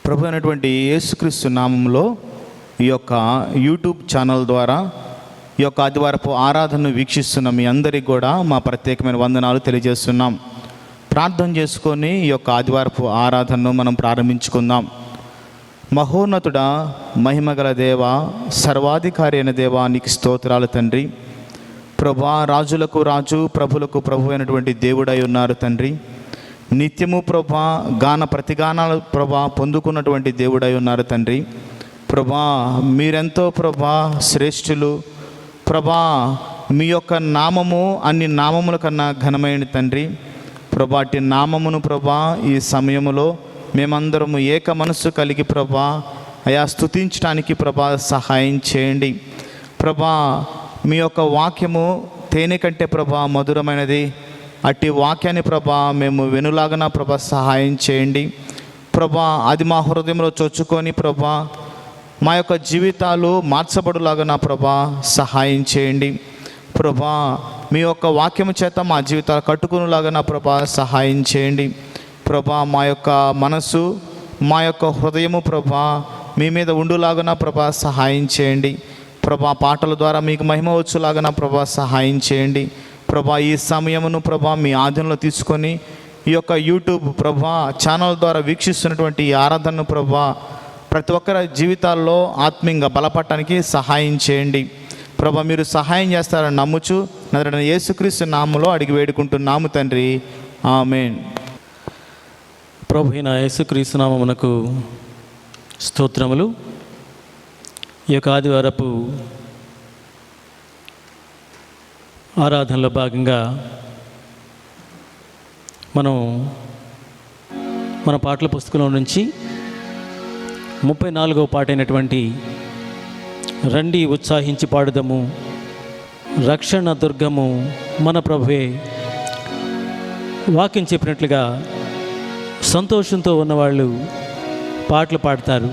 ప్రభు అయినటువంటి యేసుక్రీస్తు నామంలో ఈ యొక్క యూట్యూబ్ ఛానల్ ద్వారా ఈ యొక్క ఆదివారపు ఆరాధనను వీక్షిస్తున్న మీ అందరికీ కూడా మా ప్రత్యేకమైన వందనాలు తెలియజేస్తున్నాం. ప్రార్థన చేసుకొని ఈ యొక్క ఆదివారపు ఆరాధనను మనం ప్రారంభించుకుందాం. మహోన్నతుడా, మహిమగల దేవ, సర్వాధికారి అయిన దేవా, నీకు స్తోత్రాలు తండ్రి. ప్రభా, రాజులకు రాజు, ప్రభులకు ప్రభు అయినటువంటి దేవుడై ఉన్నారు తండ్రి. నిత్యము ప్రభా గాన ప్రతిగానాలు ప్రభా పొందుకున్నటువంటి దేవుడై ఉన్నారు తండ్రి. ప్రభా, మీరెంతో ప్రభా శ్రేష్ఠులు. ప్రభా, మీ యొక్క నామము అన్ని నామముల కన్నా ఘనమైన తండ్రి. ప్రభా, అట్టి నామమును ప్రభా ఈ సమయములో మేమందరము ఏక మనస్సు కలిగి ప్రభా అయా స్తుతించడానికి ప్రభా సహాయం చేయండి. ప్రభా, మీ యొక్క వాక్యము తేనె కంటే ప్రభా మధురమైనది. అట్టి వాక్యాన్ని ప్రభా మేము వెనులాగన ప్రభా సహాయం చేయండి. ప్రభా, అది మా హృదయంలో చొచ్చుకొని ప్రభా మా యొక్క జీవితాలు మార్చబడులాగా ప్రభా సహాయం చేయండి. ప్రభా, మీ యొక్క వాక్యము చేత మా జీవితాలు కట్టుకునేలాగా ప్రభా సహాయం చేయండి. ప్రభా, మా యొక్క మనసు, మా యొక్క హృదయము ప్రభా మీ మీద ఉండులాగా ప్రభా సహాయం చేయండి. ప్రభా, పాటల ద్వారా మీకు మహిమ వచ్చులాగా ప్రభా సహాయం చేయండి. ప్రభా, ఈ సమయమును ప్రభా మీ ఆధీనంలో తీసుకొని ఈ యొక్క యూట్యూబ్ ప్రభా ఛానల్ ద్వారా వీక్షిస్తున్నటువంటి ఈ ఆరాధనను ప్రభా ప్రతి ఒక్కరి జీవితాల్లో ఆత్మీయంగా బలపడటానికి సహాయం చేయండి. ప్రభా, మీరు సహాయం చేస్తారని నమ్ముచు నజరేయుడైన యేసుక్రీస్తు నామములో అడిగి వేడుకుంటున్నాము తండ్రి, ఆమేన్. ప్రభు అయిన యేసుక్రీస్తు నామమునకు స్తోత్రములు. ఈ యొక్క ఆదివారపు ఆరాధనలో భాగంగా మనం మన పాటల పుస్తకంలో నుంచి 34వ పాట అయినటువంటి రండి ఉత్సాహించి పాడుదము, రక్షణ దుర్గము మన ప్రభువే. వాక్యం చెప్పినట్లుగా సంతోషంతో ఉన్నవాళ్ళు పాటలు పాడతారు.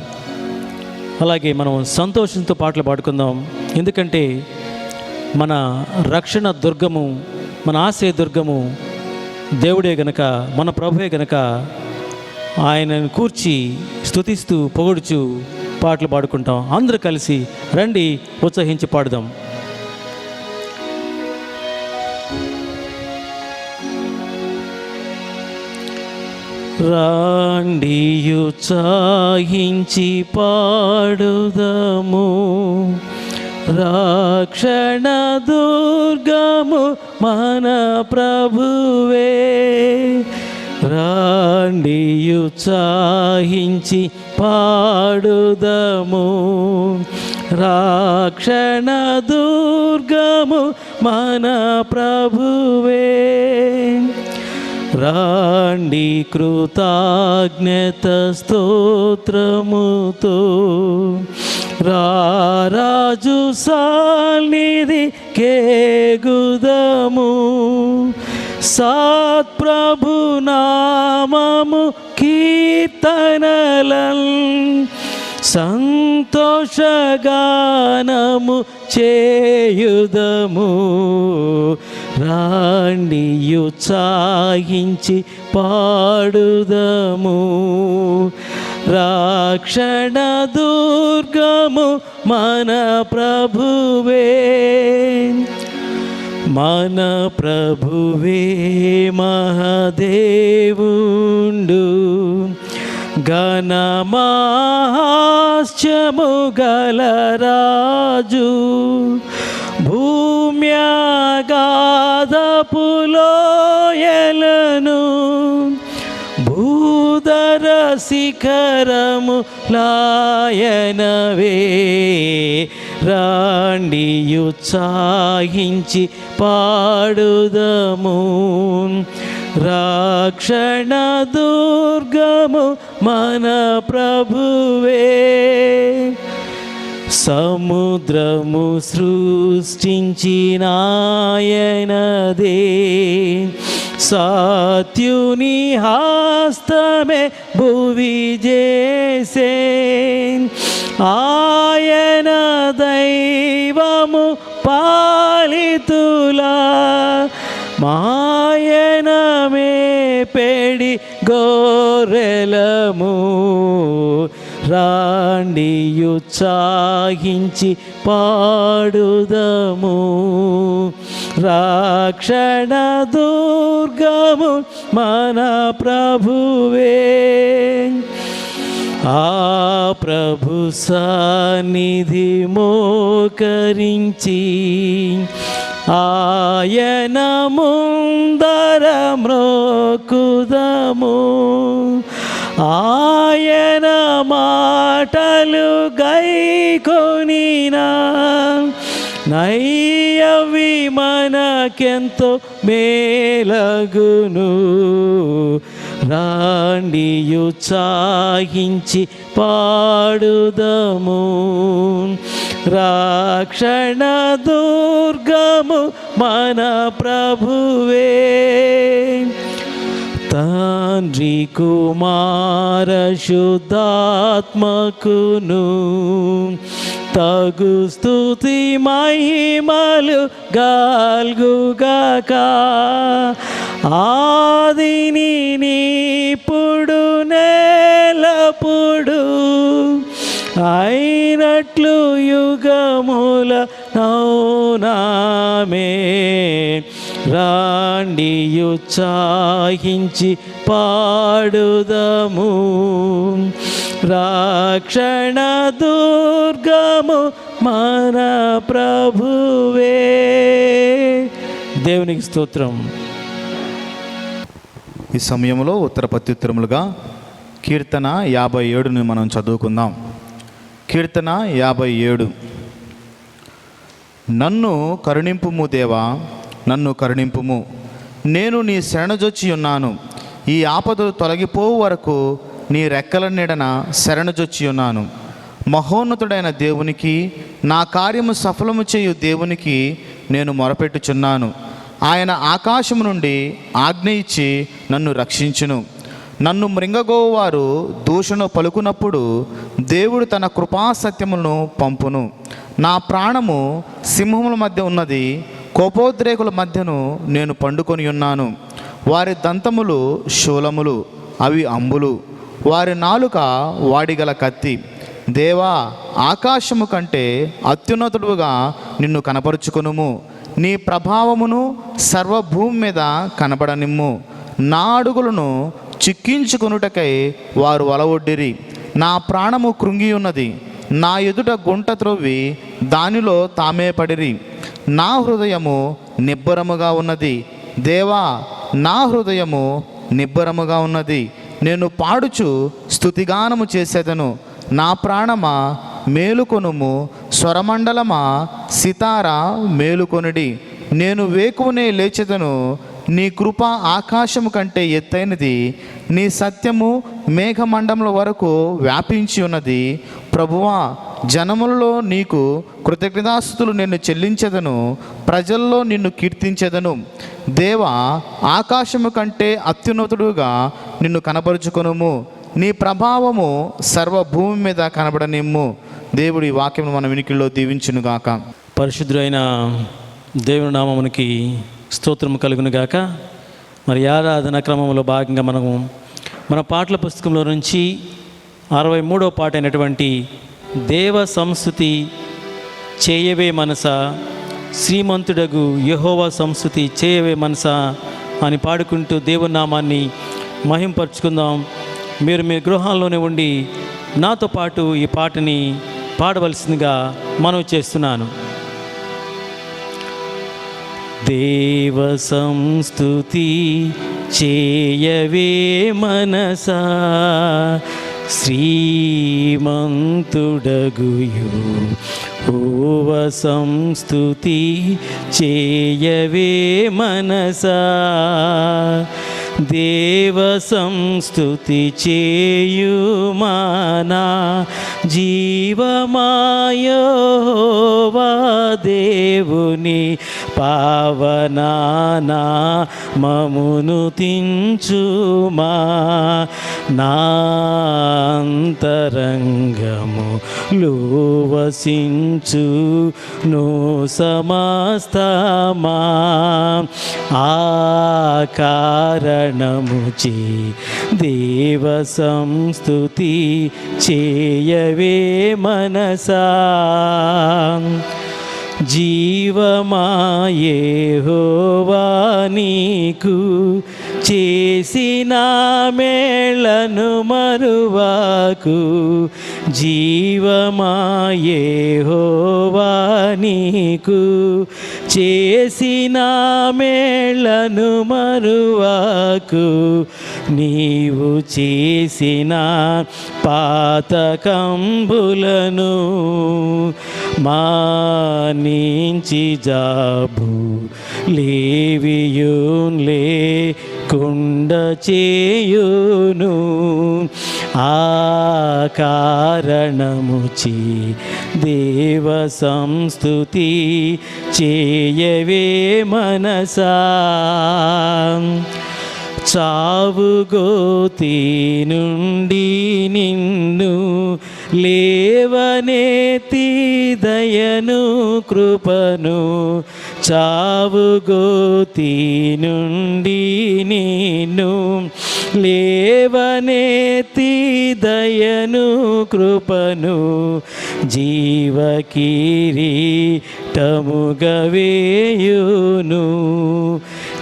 అలాగే మనం సంతోషంతో పాటలు పాడుకుందాం. ఎందుకంటే మన రక్షణ దుర్గము, మన ఆశ్రయ దుర్గము దేవుడే గనక, మన ప్రభువే గనక ఆయనను కూర్చి స్తుతిస్తూ పొగడుచు పాటలు పాడుకుంటాం. అందరూ కలిసి రండి ఉత్సహించి పాడుదాం. రాండి ఉత్సాహించి పాడుదము, రక్షణ దుర్గము మన ప్రభువే. రాండి ఉత్సాహించి పాడుదము, రక్షణ దుర్గము మన ప్రభువే. రాండి కృతజ్ఞత స్తోత్రముతో రారాజు సన్నిధి కేగుదము. సత్ప్రభు నామము కీర్తనలన్ సంతోషగానము చేయుదము. రాండి ఉత్సాహించి పాడుదము, రక్షణ దుర్గము మన ప్రభువే. మన ప్రభువే మహాదేవుండు, ఘనమహాస్యము గల రాజు. భూమ్యాగాధపులోయలను భూధర శిఖరము లాయనవే. రాండి ఉత్సాహించి పాడుదము, రక్షణ దుర్గము మన ప్రభువే. సముద్రము సృష్టించినాయనదే, సత్యుని హస్తమే భువి చేసే. ఆయన దైవము పాలితులా మాయనమే పెడి గొర్రెలము రాండి ఉత్సాహించి పాడుదము. రక్షణ దుర్గము మన ప్రభువే, ఆ ప్రభు సన్నిధి మోకరించి ఆయన ముందర మ్రోకుదము. ఆయన మాటలు గైకొనినా నయ్యవి మనకెంతో మేలగును. రాండి ఉత్సాహించి పాడుదము. రక్షణ దుర్గము మన ప్రభువే, తండ్రి కుమార శుద్ధాత్మకును తగు స్తుతి మహిమలు గల్గుగాక. ఆదిని ఇప్పుడు నేలప్పుడు అయినట్లు యుగముల నౌనామే. రాండి ఉత్సాహించి పాడుదము. రక్షణ దుర్గము మన ప్రభువే. దేవునికి స్తోత్రం. ఈ సమయంలో ఉత్తర ప్రత్యుత్తరములుగా కీర్తన 57ని మనం చదువుకుందాం. కీర్తన 57. నన్ను కరుణింపుము దేవా, నన్ను కరుణింపుము, నేను నీ శరణుజొచ్చి ఉన్నాను. ఈ ఆపదలు తొలగిపోవు వరకు నీ రెక్కల నీడన శరణుజొచ్చి ఉన్నాను. మహోన్నతుడైన దేవునికి, నా కార్యము సఫలము చేయు దేవునికి నేను మొరపెట్టుచున్నాను. ఆయన ఆకాశము నుండి ఆజ్ఞ ఇచ్చి నన్ను రక్షించును. నన్ను మృంగగోవారు దూషణ పలుకున్నప్పుడు దేవుడు తన కృపాసత్యములను పంపును. నా ప్రాణము సింహముల మధ్య ఉన్నది, కోపోద్రేకుల మధ్యను నేను పండుకొని ఉన్నాను. వారి దంతములు శూలములు, అవి అంబులు, వారి నాలుక వాడిగల కత్తి. దేవా, ఆకాశము కంటే అత్యున్నతుడుగా నిన్ను కనపరుచుకొనుము. నీ ప్రభావమును సర్వభూమి మీద కనబడనిమ్ము. నా అడుగులను చిక్కించుకొనుటకై వారు వలవొడ్డిరి. నా ప్రాణము కృంగి ఉన్నది, నా ఎదుట గుంట త్రొవ్వి దానిలో తామే పడిరి. నా హృదయము నిబ్బరముగా ఉన్నది, దేవా, నా హృదయము నిబ్బరముగా ఉన్నది. నేను పాడుచు స్తుతిగానము చేసేదను. నా ప్రాణమా మేలుకొనుము, స్వరమండలమా సితారా మేలుకొనుడి. నేను వేకువనే లేచెదను. నీ కృప ఆకాశము కంటే ఎత్తైనది, నీ సత్యము మేఘమండముల వరకు వ్యాపించి ఉన్నది. ప్రభువా, జనములలో నీకు కృతజ్ఞతాస్తుతులు నేను చెల్లించెదను, ప్రజల్లో నిన్ను కీర్తించెదను. దేవా, ఆకాశము కంటే అత్యున్నతుడుగా నిన్ను కనపరుచుకొనుము. నీ ప్రభావము సర్వభూమి మీద కనబడనిమ్ము. దేవుడి వాక్యము మన వినికిల్లో దీవించునుగాక. పరిశుద్ధుడైన దేవుని నామమునికి స్తోత్రము కలుగునుగాక. మరి ఆరాధన క్రమంలో భాగంగా మనము మన పాటల పుస్తకంలో నుంచి 63వ పాట అయినటువంటి దేవ సంస్తుతి చేయవే మనస, శ్రీమంతుడగు యెహోవా సంస్తుతి చేయవే మనస అని పాడుకుంటూ దేవుని నామాన్ని మహింపరుచుకుందాం. మీరు మీ గృహాల్లోనే ఉండి నాతో పాటు ఈ పాటని పాడవలసిందిగా మనవి చేస్తున్నాను. దేవ సంస్తుతి చేయవే మనసా, శ్రీమంతుడగు యెహోవా సంస్తుతి చేయవే మనసా. దేవ సంస్తుతి చేయుమానా జీవమాయోవా దేవుని పావనానా మమును తించుమా. నాంతరంగములో వసించు నో సమస్తమా. ఆకార కారణముచే దేవ సంస్తుతి చేయవే మనసా. జీవమాయే యెహోవా నీకు చేసిన మేళ్లను మరువాకు. జీవమాయే యెహోవా నీకు చేసిన మేళ్లను మరువాకు. నీవు చేసిన పాతకంబులను మానించి జాబు లేవియున్ లేకుండ చేయును. ఆ కారణముచి దేవ సంస్తుతి చేయవే మనసా. చావుగోతి నుండి నిన్ను లేవనెత్తి దయను కృపను. చావుగోతి నుండి నిన్ను లేవనెత్తి దయను కృపను. జీవకిరీటముగా వేయును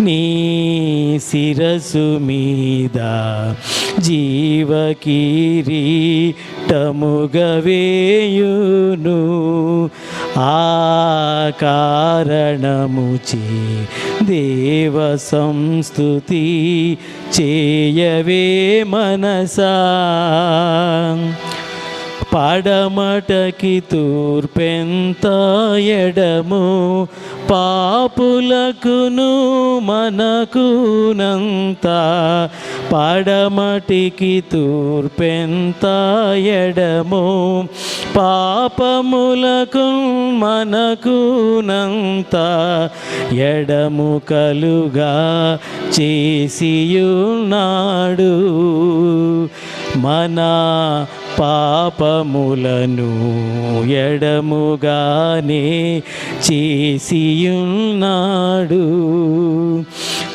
నీ శిరసు మీద. జీవకిరీటముగా వేయును. ఆ కారణముచే దేవ సంస్తుతి చేయవే మనసా. పడమటకి తూర్పెంత ఎడము పాపులకును మనకునంత. పడమటికి తూర్పెంత ఎడము పాపములకు మనకునంత. ఎడము కలుగా చేసియున్నాడు మన పాపములను ఎడముగానే చేసియున్నాడు.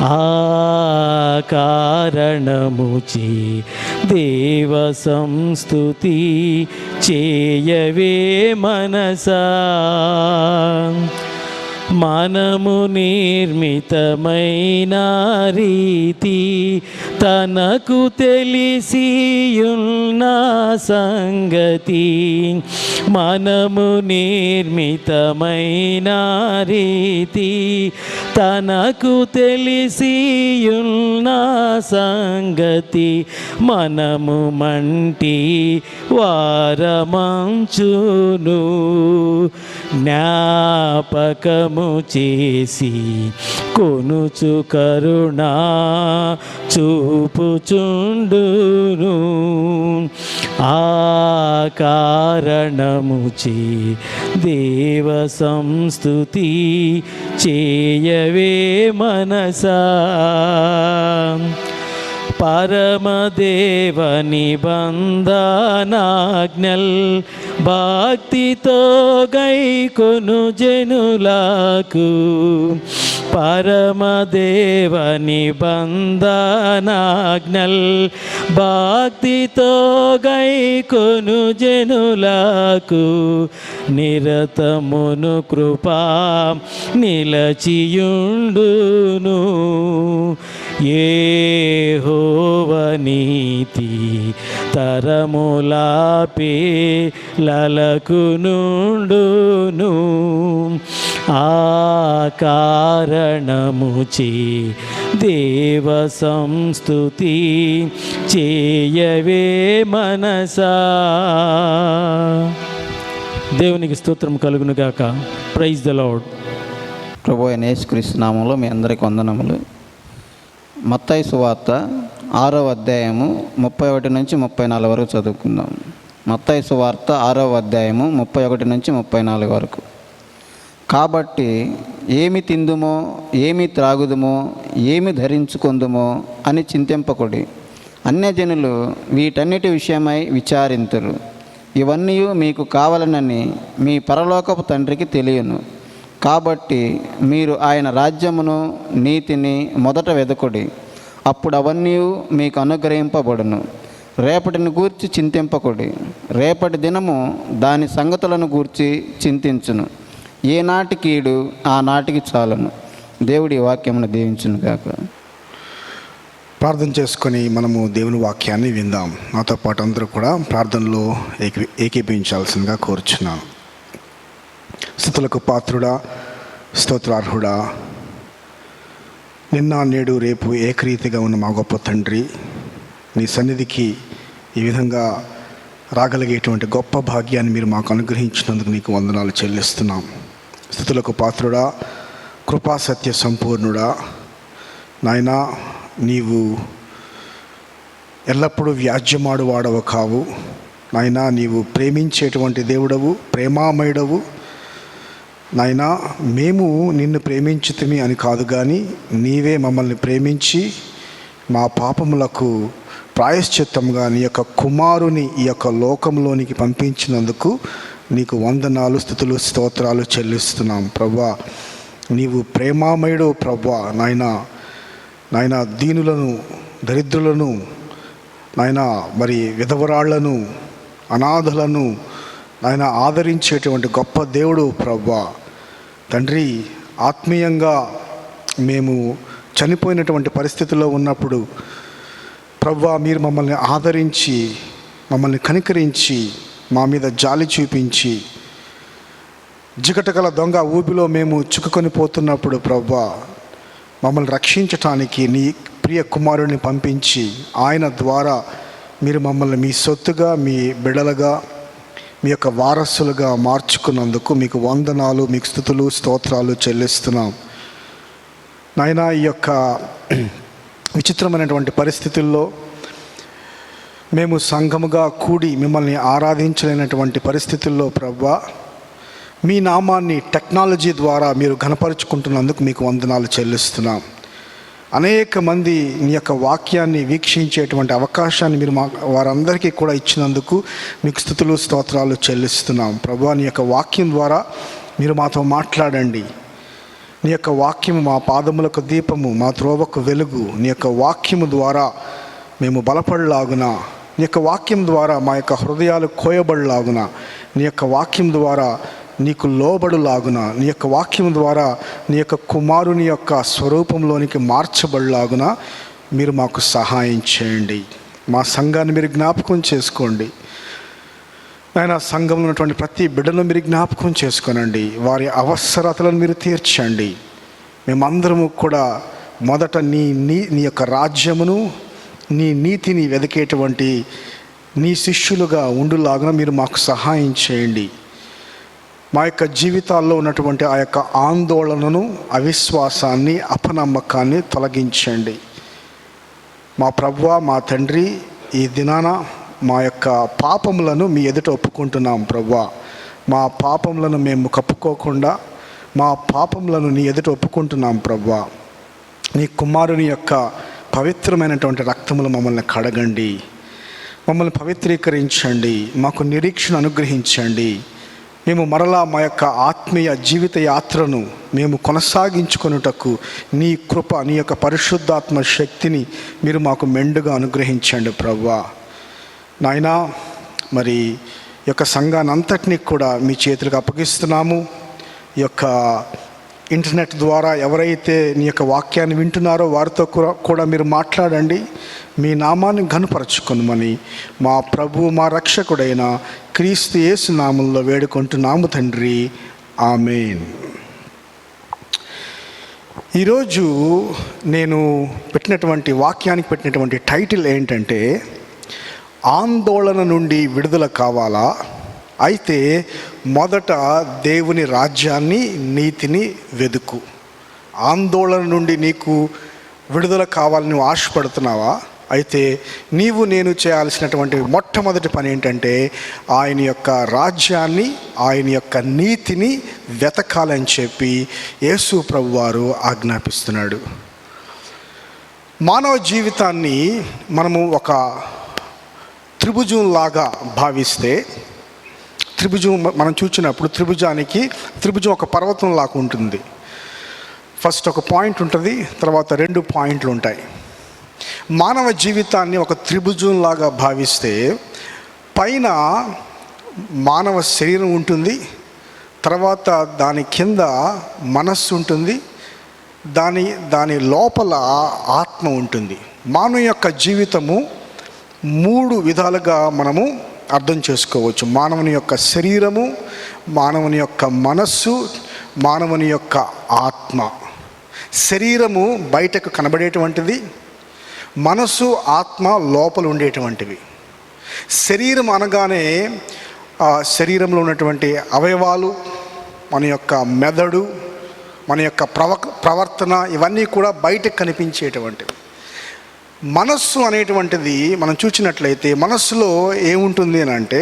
ఆ కారణముచే దేవ సంస్తుతి చేయవే మనసా. మనము నిర్మితమైన రీతి తనకు తెలిసియున్న సంగతి. మనము నిర్మితమైన రీతి తనకు తెలిసియున్న సంగతి. మనము మంటి వారమంచును జ్ఞాపకము చేసి కొనుచు కరుణా చూపుచుండును. ఆ కారణముచే దేవ సంస్తుతి చేయవే మనసా. పరమదేవ నిబంధనాజ్ఞల్ భక్తితో గైకొను జనులకు. పరమదేవ నిబంధనాజ్ఞల్ భక్తితో గైకొను జనులకు. నిరతమును కృపా నిలచియుండును. యెహోవా నీతి తరములాపే లలకు నుండును. ఆ కారణముచే దేవ సంస్తుతి చేయవే మనసా. దేవునికి స్తోత్రం కలుగును గాక. Praise the lord. ప్రభువైన యేసుక్రీస్తు నామములో మీ అందరికి వందనములు. మత్తయి సువార్త 6వ అధ్యాయము 31 నుంచి 34 వరకు చదువుకుందాం. మత్తయి సువార్త 6వ అధ్యాయము 31 నుంచి 34 వరకు. కాబట్టి ఏమి తిందుమో, ఏమి త్రాగుదుమో, ఏమి ధరించుకొందుమో అని చింతింపకుడి. అన్యజనులు వీటన్నిటి విషయమై విచారింతురు. ఇవన్నీ మీకు కావాలనని మీ పరలోకపు తండ్రికి తెలియను. కాబట్టి మీరు ఆయన రాజ్యమును నీతిని మొదట వెదకుడి, అప్పుడు అవన్నీ మీకు అనుగ్రహింపబడును. రేపటిని గూర్చి చింతింపకుడి, రేపటి దినము దాని సంగతులను గూర్చి చింతించును. ఏనాటి కీడు ఆనాటికి చాలును. దేవుడి వాక్యమును దీవించును గాక. ప్రార్థన చేసుకొని మనము దేవుని వాక్యాన్ని విందాం. నాతో పాటు అందరూ కూడా ప్రార్థనలో ఏకీభవించాల్సిందిగా కోరుచున్నాను. స్తుతులకు పాత్రుడా, స్తోత్రార్హుడా, నిన్న నేడు రేపు ఏకరీతిగా ఉన్న మా గొప్ప తండ్రి, నీ సన్నిధికి ఈ విధంగా రాగలిగేటువంటి గొప్ప భాగ్యాన్ని మీరు మాకు అనుగ్రహించినందుకు నీకు వందనాలు చెల్లిస్తున్నాం. స్తుతులకు పాత్రుడా, కృపా సత్య సంపూర్ణుడా, నాయనా, నీవు ఎల్లప్పుడూ వ్యాజ్యమాడు వాడవు కావు నాయనా. నీవు ప్రేమించేటువంటి దేవుడవు, ప్రేమామయుడవు నాయనా. మేము నిన్ను ప్రేమించుతమి అని కాదు, కానీ నీవే మమ్మల్ని ప్రేమించి మా పాపములకు ప్రాయశ్చిత్తంగా నీ యొక్క కుమారుని ఈ యొక్క లోకంలోనికి పంపించినందుకు నీకు వందనాలు, స్తుతులు, స్తోత్రాలు చెల్లిస్తున్నాం ప్రభువా. నీవు ప్రేమామయుడు ప్రభువా. నాయన దీనులను, దరిద్రులను, నాయన మరి విధవరాళ్లను, అనాథలను నాయన ఆదరించేటువంటి గొప్ప దేవుడు ప్రభువా. తండ్రి, ఆత్మీయంగా మేము చనిపోయినటువంటి పరిస్థితుల్లో ఉన్నప్పుడు ప్రభువా, మీరు మమ్మల్ని ఆదరించి, మమ్మల్ని కనికరించి, మా మీద జాలి చూపించి, జిగటగల దొంగ ఊబిలో మేము చిక్కుకొని పోతున్నప్పుడు ప్రభువా, మమ్మల్ని రక్షించటానికి నీ ప్రియ కుమారుడిని పంపించి ఆయన ద్వారా మీరు మమ్మల్ని మీ సొత్తుగా, మీ బిడ్డలుగా, మీ యొక్క వారసులుగా మార్చుకున్నందుకు మీకు వందనాలు, మీకు స్తుతులు, స్తోత్రాలు చెల్లిస్తున్నాం నాయనా. ఈ యొక్క విచిత్రమైనటువంటి పరిస్థితుల్లో మేము సంఘముగా కూడి మిమ్మల్ని ఆరాధించలేనటువంటి పరిస్థితుల్లో ప్రభువా, మీ నామాన్ని టెక్నాలజీ ద్వారా మీరు ఘనపరుచుకుంటున్నందుకు మీకు వందనాలు చెల్లిస్తున్నాం. అనేక మంది నీ యొక్క వాక్యాన్ని వీక్షించేటువంటి అవకాశాన్ని మీరు వారందరికీ కూడా ఇచ్చినందుకు మీకు స్తుతులు, స్తోత్రాలు చెల్లిస్తున్నాం ప్రభువా. నీ యొక్క వాక్యం ద్వారా మీరు మాతో మాట్లాడండి. నీ యొక్క వాక్యము మా పాదములకు దీపము, మా త్రోవకు వెలుగు. నీ యొక్క వాక్యము ద్వారా మేము బలపడలాగున, నీ యొక్క వాక్యం ద్వారా మా యొక్క హృదయాలు కోయబడలాగున, నీ యొక్క వాక్యం ద్వారా నీకు లోబడులాగున, నీ యొక్క వాక్యం ద్వారా నీ యొక్క కుమారుని యొక్క స్వరూపంలోనికి మార్చబడలాగున మీరు మాకు సహాయం చేయండి. మా సంఘాన్ని మీరు జ్ఞాపకం చేసుకోండి నాయన. సంఘంలో ఉన్నటువంటి ప్రతి బిడ్డను మీరు జ్ఞాపకం చేసుకోనండి. వారి అవసరతలను మీరు తీర్చండి. మేమందరము కూడా మొదట నీ యొక్క రాజ్యమును, నీ నీతిని వెదికేటువంటి నీ శిష్యులుగా ఉండులాగున మీరు మాకు సహాయం చేయండి. మా యొక్క జీవితాల్లో ఉన్నటువంటి ఆ యొక్క ఆందోళనను, అవిశ్వాసాన్ని, అపనమ్మకాన్ని తొలగించండి. మా ప్రభువా, మా తండ్రి, ఈ దినాన మా యొక్క పాపములను మీ ఎదుట ఒప్పుకుంటున్నాం ప్రభువా. మా పాపములను మేము కప్పుకోకుండా మా పాపములను నీ ఎదుట ఒప్పుకుంటున్నాం ప్రభువా. నీ కుమారుని యొక్క పవిత్రమైనటువంటి రక్తములు మమ్మల్ని కడగండి, మమ్మల్ని పవిత్రీకరించండి, మాకు నిరీక్షణ అనుగ్రహించండి. మేము మరలా మా యొక్క ఆత్మీయ జీవిత యాత్రను మేము కొనసాగించుకొనుటకు నీ కృప, నీ యొక్క పరిశుద్ధాత్మ శక్తిని మీరు మాకు మెండుగా అనుగ్రహించండి ప్రభువా. నాయనా, మరి ఈ యొక్క సంఘాన్ని అంతటినీ కూడా మీ చేతులకు అప్పగిస్తున్నాము. ఈ యొక్క ఇంటర్నెట్ ద్వారా ఎవరైతే నీ యొక్క వాక్యాన్ని వింటున్నారో వారితో కూడా మీరు మాట్లాడండి. మీ నామాన్ని ఘనపరచుకొనుమని మా ప్రభు, మా రక్షకుడైన క్రీస్తు యేసు నామంలో వేడుకుంటున్నాము తండ్రి, ఆమేన్. ఈరోజు నేను పెట్టినటువంటి వాక్యానికి పెట్టినటువంటి టైటిల్ ఏంటంటే, ఆందోళన నుండి విడుదల కావాలా? అయితే మొదట దేవుని రాజ్యాన్ని, నీతిని వెదుకు. ఆందోళన నుండి నీకు విడుదల కావాలని నువ్వు ఆశపడుతున్నావా? అయితే నేను చేయాల్సినటువంటి మొట్టమొదటి పని ఏంటంటే, ఆయన యొక్క రాజ్యాన్ని, ఆయన యొక్క నీతిని వెతకాలని చెప్పి యేసు ప్రభువారు ఆజ్ఞాపిస్తున్నాడు. మానవ జీవితాన్ని మనము ఒక త్రిభుజంలాగా భావిస్తే, త్రిభుజం మనం చూసినప్పుడు త్రిభుజం ఒక పర్వతం లాగా ఉంటుంది. ఫస్ట్ ఒక పాయింట్ ఉంటుంది, తర్వాత 2 పాయింట్లు ఉంటాయి. మానవ జీవితాన్ని ఒక త్రిభుజంలాగా భావిస్తే పైన మానవ శరీరం ఉంటుంది, తర్వాత దాని కింద మనస్సు ఉంటుంది, దాని లోపల ఆత్మ ఉంటుంది. మానవ యొక్క జీవితము 3 విధాలుగా మనము అర్థం చేసుకోవచ్చు. మానవుని యొక్క శరీరము, మానవుని యొక్క మనస్సు, మానవుని యొక్క ఆత్మ. శరీరము బయటకు కనబడేటువంటిది, మనస్సు ఆత్మ లోపల ఉండేటువంటివి. శరీరం అనగానే శరీరంలో ఉన్నటువంటి అవయవాలు, మన యొక్క మెదడు, మన యొక్క ప్రవర్తన, ఇవన్నీ కూడా బయటకు కనిపించేటువంటివి. మనస్సు అనేటువంటిది మనం చూసినట్లయితే మనస్సులో ఏముంటుంది అని అంటే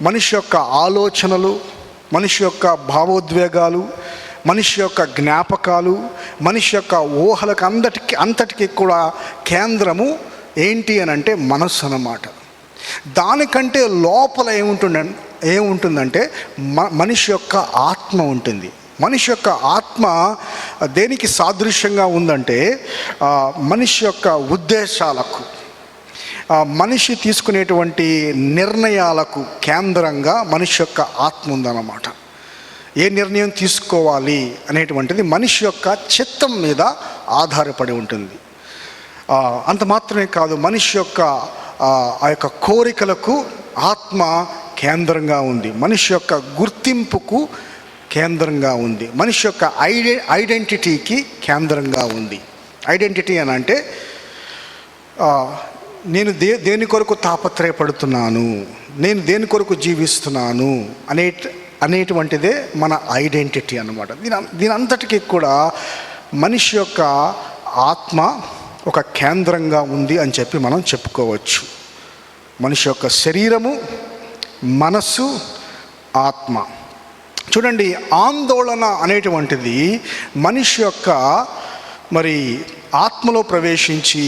మనిషి యొక్క ఆలోచనలు, మనిషి యొక్క భావోద్వేగాలు, మనిషి యొక్క జ్ఞాపకాలు, మనిషి యొక్క ఊహలకు అంతటికి కూడా కేంద్రము ఏంటి అని అంటే మనస్సు అన్నమాట. దానికంటే లోపల ఏముంటుందంటే మనిషి యొక్క ఆత్మ ఉంటుంది. మనిషి యొక్క ఆత్మ దేనికి సాదృశ్యంగా ఉందంటే మనిషి యొక్క ఉద్దేశాలకు, మనిషి తీసుకునేటువంటి నిర్ణయాలకు కేంద్రంగా మనిషి యొక్క ఆత్మ ఉందన్నమాట. ఏ నిర్ణయం తీసుకోవాలి అనేటువంటిది మనిషి యొక్క చిత్తం మీద ఆధారపడి ఉంటుంది. అంత మాత్రమే కాదు, మనిషి యొక్క ఆ యొక్క కోరికలకు ఆత్మ కేంద్రంగా ఉంది, మనిషి యొక్క గుర్తింపుకు కేంద్రంగా ఉంది, మనిషి యొక్క ఐడెంటిటీకి కేంద్రంగా ఉంది. ఐడెంటిటీ అని అంటే నేను దేని కొరకు తాపత్రయపడుతున్నాను, నేను దేని కొరకు జీవిస్తున్నాను అనేటువంటిదే మన ఐడెంటిటీ అన్నమాట. దీని అంతటికీ కూడా మనిషి యొక్క ఆత్మ ఒక కేంద్రంగా ఉంది అని చెప్పి మనం చెప్పుకోవచ్చు. మనిషి యొక్క శరీరము, మనస్సు, ఆత్మ. చూడండి, ఆందోళన అనేటువంటిది మనిషి యొక్క ఆత్మలో ప్రవేశించి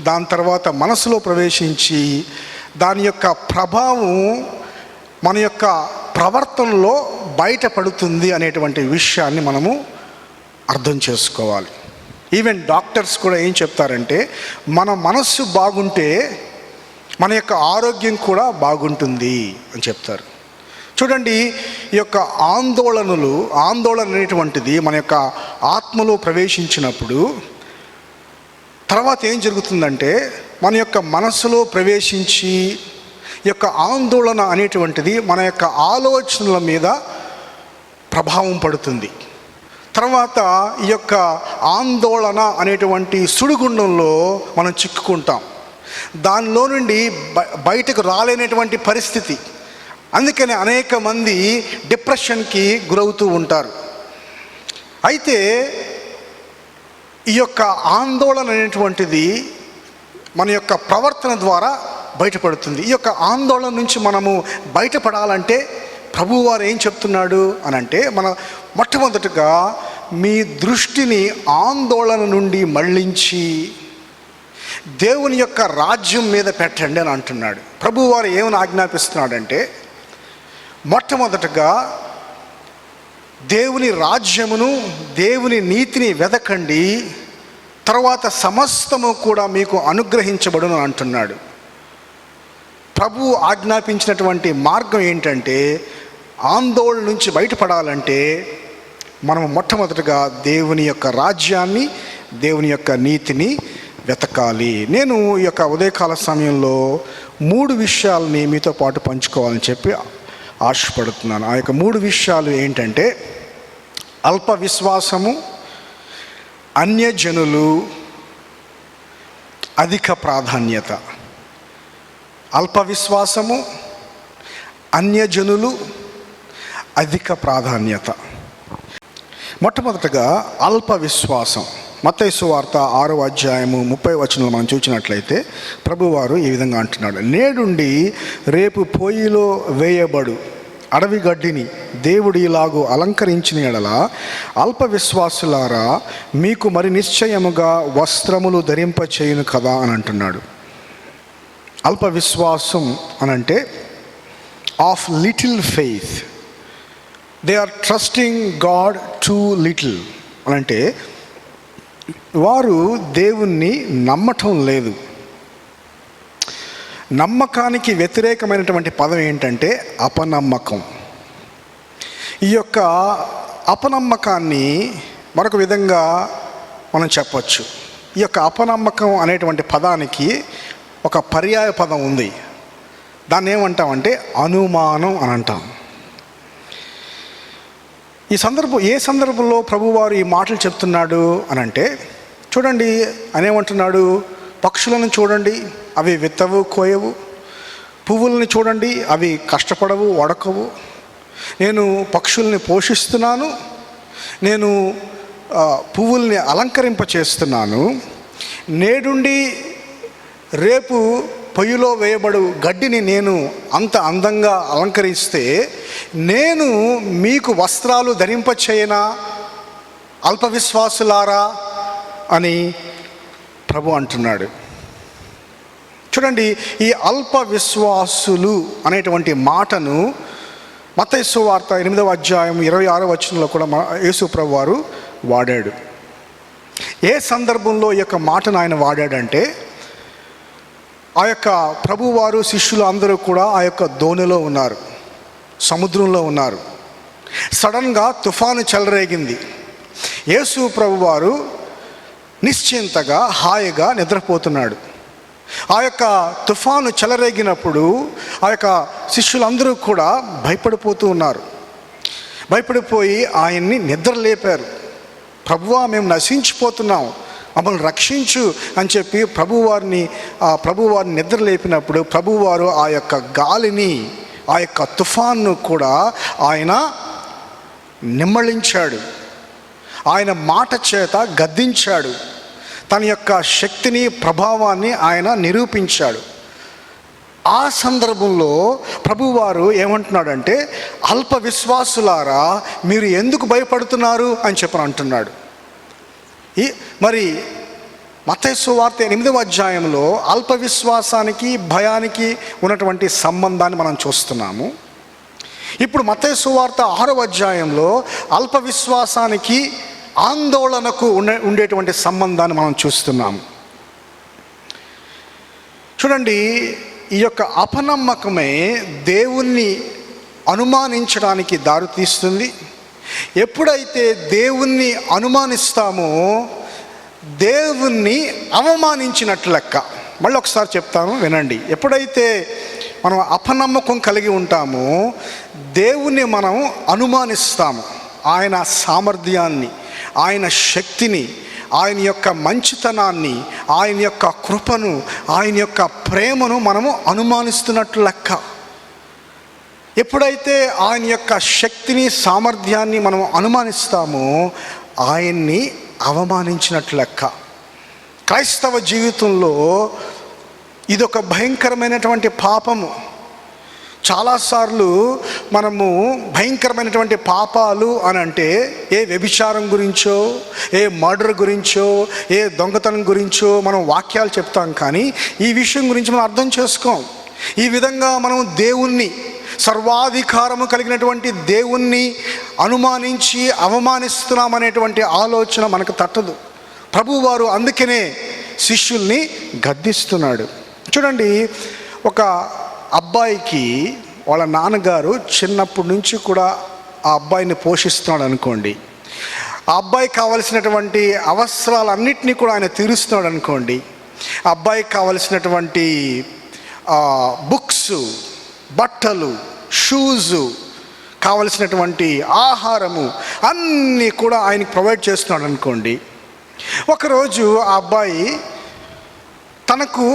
దాని తర్వాత మనసులో ప్రవేశించి దాని యొక్క ప్రభావం మన యొక్క ప్రవర్తనలో బయటపడుతుంది అనేటువంటి విషయాన్ని మనము అర్థం చేసుకోవాలి. ఈవెన్ డాక్టర్స్ కూడా ఏం చెప్తారంటే మన మనస్సు బాగుంటే మన యొక్క ఆరోగ్యం కూడా బాగుంటుంది అని చెప్తారు. చూడండి, ఈ యొక్క ఆందోళన అనేటువంటిది మన యొక్క ఆత్మలో ప్రవేశించినప్పుడు తర్వాత ఏం జరుగుతుందంటే మన యొక్క మనస్సులో ప్రవేశించి ఈ యొక్క ఆందోళన అనేటువంటిది మన యొక్క ఆలోచనల మీద ప్రభావం పడుతుంది. తర్వాత ఈ యొక్క ఆందోళన అనేటువంటి సుడిగుండంలో మనం చిక్కుకుంటాం. దానిలో నుండి బయటకు రాలేనటువంటి పరిస్థితి. అందుకని అనేక మంది డిప్రెషన్కి గురవుతూ ఉంటారు. అయితే ఈ యొక్క ఆందోళన అనేటువంటిది మన యొక్క ప్రవర్తన ద్వారా బయటపడుతుంది. ఈ యొక్క ఆందోళన నుంచి మనము బయటపడాలంటే ప్రభువారు ఏం చెప్తున్నాడు అని అంటే మొట్టమొదటిగా మీ దృష్టిని ఆందోళన నుండి మళ్ళించి దేవుని యొక్క రాజ్యం మీద పెట్టండి అని అంటున్నాడు. ప్రభువారు ఏమని ఆజ్ఞాపిస్తున్నాడంటే మొట్టమొదటగా దేవుని రాజ్యమును, దేవుని నీతిని వెదకండి, తర్వాత సమస్తము కూడా మీకు అనుగ్రహించబడును అంటున్నాడు. ప్రభువు ఆజ్ఞాపించినటువంటి మార్గం ఏంటంటే ఆందోళన నుంచి బయటపడాలంటే మనం మొట్టమొదటిగా దేవుని యొక్క రాజ్యాన్ని, దేవుని యొక్క నీతిని వెతకాలి. నేను ఈ యొక్క ఉదయకాల సమయంలో 3 విషయాలని మీతో పాటు పంచుకోవాలని చెప్పి ఆశపడుతున్నాను. ఆ యొక్క 3 విషయాలు ఏంటంటే అల్ప విశ్వాసము, అన్యజనులు, అధిక ప్రాధాన్యత. అల్ప విశ్వాసము, అన్యజనులు, అధిక ప్రాధాన్యత. మొట్టమొదటగా అల్ప విశ్వాసం. మత్తయి సువార్త 6వ అధ్యాయము 30వ వచనంలో మనం చూసినట్లయితే ప్రభువారు ఈ విధంగా అంటున్నాడు, నేడుండి రేపు పొయ్యిలో వేయబడు అడవి గడ్డిని దేవుడు ఇలాగూ అలంకరించిన యెడల అల్ప విశ్వాసులారా మీకు మరి నిశ్చయముగా వస్త్రములు ధరింపచేయును కదా అని అంటున్నాడు. అల్ప విశ్వాసం అనంటే of little faith. They are trusting god too little అనంటే వారు దేవుణ్ణి నమ్మటం లేదు, నమ్మకానికి వ్యతిరేకమైనటువంటి పదం ఏంటంటే అపనమ్మకం. ఈ యొక్క అపనమ్మకాన్ని మరొక విధంగా మనం చెప్పచ్చు. ఈ యొక్క అపనమ్మకం అనేటువంటి పదానికి ఒక పర్యాయ పదం ఉంది. దాన్ని ఏమంటామంటే అనుమానం అని అంటాం. ఏ సందర్భంలో ప్రభువారు ఈ మాటలు చెప్తున్నాడు అని అంటే, చూడండి అనేమంటున్నాడు, పక్షులను చూడండి, అవి విత్తవు కోయవు, పువ్వుల్ని చూడండి, అవి కష్టపడవు వడకవు, నేను పక్షుల్ని పోషిస్తున్నాను, నేను పువ్వుల్ని అలంకరింప చేస్తున్నాను, నేడుండి రేపు పొయ్యిలో వేయబడు గడ్డిని నేను అంత అందంగా అలంకరిస్తే నేను మీకు వస్త్రాలు ధరింపచేయనా అల్ప విశ్వాసులారా అని ప్రభు అంటున్నాడు. చూడండి, ఈ అల్ప విశ్వాసులు అనేటువంటి మాటను మత్తయి సువార్త 8వ అధ్యాయం 26వ వచనంలో కూడా యేసు ప్రభు వారు వాడాడు. ఏ సందర్భంలో ఈ యొక్క మాటను ఆయన వాడాడంటే, ఆ యొక్క ప్రభువారు శిష్యులు అందరూ కూడా ఆ యొక్క దోణిలో ఉన్నారు, సముద్రంలో ఉన్నారు. సడన్గా తుఫాను చెలరేగింది. యేసు ప్రభువారు నిశ్చింతగా హాయిగా నిద్రపోతున్నాడు. ఆ యొక్క తుఫాను చెలరేగినప్పుడు ఆ యొక్క శిష్యులందరూ కూడా భయపడిపోతూ ఉన్నారు. భయపడిపోయి ఆయన్ని నిద్ర లేపారు. ప్రభువా, మేము నశించిపోతున్నాం, మమ్మల్ని రక్షించు అని చెప్పి ప్రభువారిని నిద్ర లేపినప్పుడు ప్రభువారు ఆ యొక్క గాలిని, ఆ యొక్క తుఫాన్ను కూడా ఆయన నిమ్మళించాడు. ఆయన మాట చేత గద్దించాడు. తన యొక్క శక్తిని, ప్రభావాన్ని ఆయన నిరూపించాడు. ఆ సందర్భంలో ప్రభువారు ఏమంటున్నాడంటే, అల్ప విశ్వాసులారా మీరు ఎందుకు భయపడుతున్నారు అని చెప్పని అంటున్నాడు. మరి మత్తయి సువార్త 8వ అధ్యాయంలో అల్ప విశ్వాసానికి భయానికి ఉన్నటువంటి సంబంధాన్ని మనం చూస్తున్నాము. ఇప్పుడు మత్తయి సువార్త 6వ అధ్యాయంలో అల్ప విశ్వాసానికి ఆందోళనకు ఉండేటువంటి సంబంధాన్ని మనం చూస్తున్నాము. చూడండి, ఈ యొక్క అపనమ్మకమే దేవుణ్ణి అనుమానించడానికి దారితీస్తుంది. ఎప్పుడైతే దేవుణ్ణి అనుమానిస్తామో దేవుణ్ణి అవమానించినట్లు లెక్క. మళ్ళీ ఒకసారి చెప్తాను, వినండి. ఎప్పుడైతే మనం అపనమ్మకం కలిగి ఉంటామో దేవుణ్ణి మనం అనుమానిస్తాము. ఆయన సామర్థ్యాన్ని, ఆయన శక్తిని, ఆయన యొక్క మంచితనాన్ని, ఆయన యొక్క కృపను, ఆయన యొక్క ప్రేమను మనము అనుమానిస్తున్నట్లు లెక్క. ఎప్పుడైతే ఆయన యొక్క శక్తిని, సామర్థ్యాన్ని మనం అనుమానిస్తామో ఆయన్ని అవమానించినట్లు లెక్క. క్రైస్తవ జీవితంలో ఇదొక భయంకరమైనటువంటి పాపము. చాలాసార్లు మనము భయంకరమైనటువంటి పాపాలు అని అంటే ఏ వ్యభిచారం గురించో, ఏ మర్డర్ గురించో, ఏ దొంగతనం గురించో మనం వాక్యాలు చెప్తాం, కానీ ఈ విషయం గురించి మనం అర్థం చేసుకోం. ఈ విధంగా మనం దేవుణ్ణి, సర్వాధికారము కలిగినటువంటి దేవుణ్ణి అనుమానించి అవమానిస్తున్నామనేటువంటి ఆలోచన మనకు తట్టదు. ప్రభువారు అందుకనే శిష్యుల్ని గద్దిస్తున్నాడు. చూడండి, ఒక అబ్బాయికి వాళ్ళ నాన్నగారు చిన్నప్పటి నుంచి కూడా ఆ అబ్బాయిని పోషిస్తున్నాడు అనుకోండి. ఆ అబ్బాయికి కావలసినటువంటి అవసరాలన్నింటినీ కూడా ఆయన తీరుస్తున్నాడు అనుకోండి. ఆ అబ్బాయికి కావలసినటువంటి బుక్స్, బట్టలు, షూజు, కావలసినటువంటి ఆహారము అన్నీ కూడా ఆయనకి ప్రొవైడ్ చేస్తున్నాడు అనుకోండి. ఒకరోజు ఆ అబ్బాయి తనకు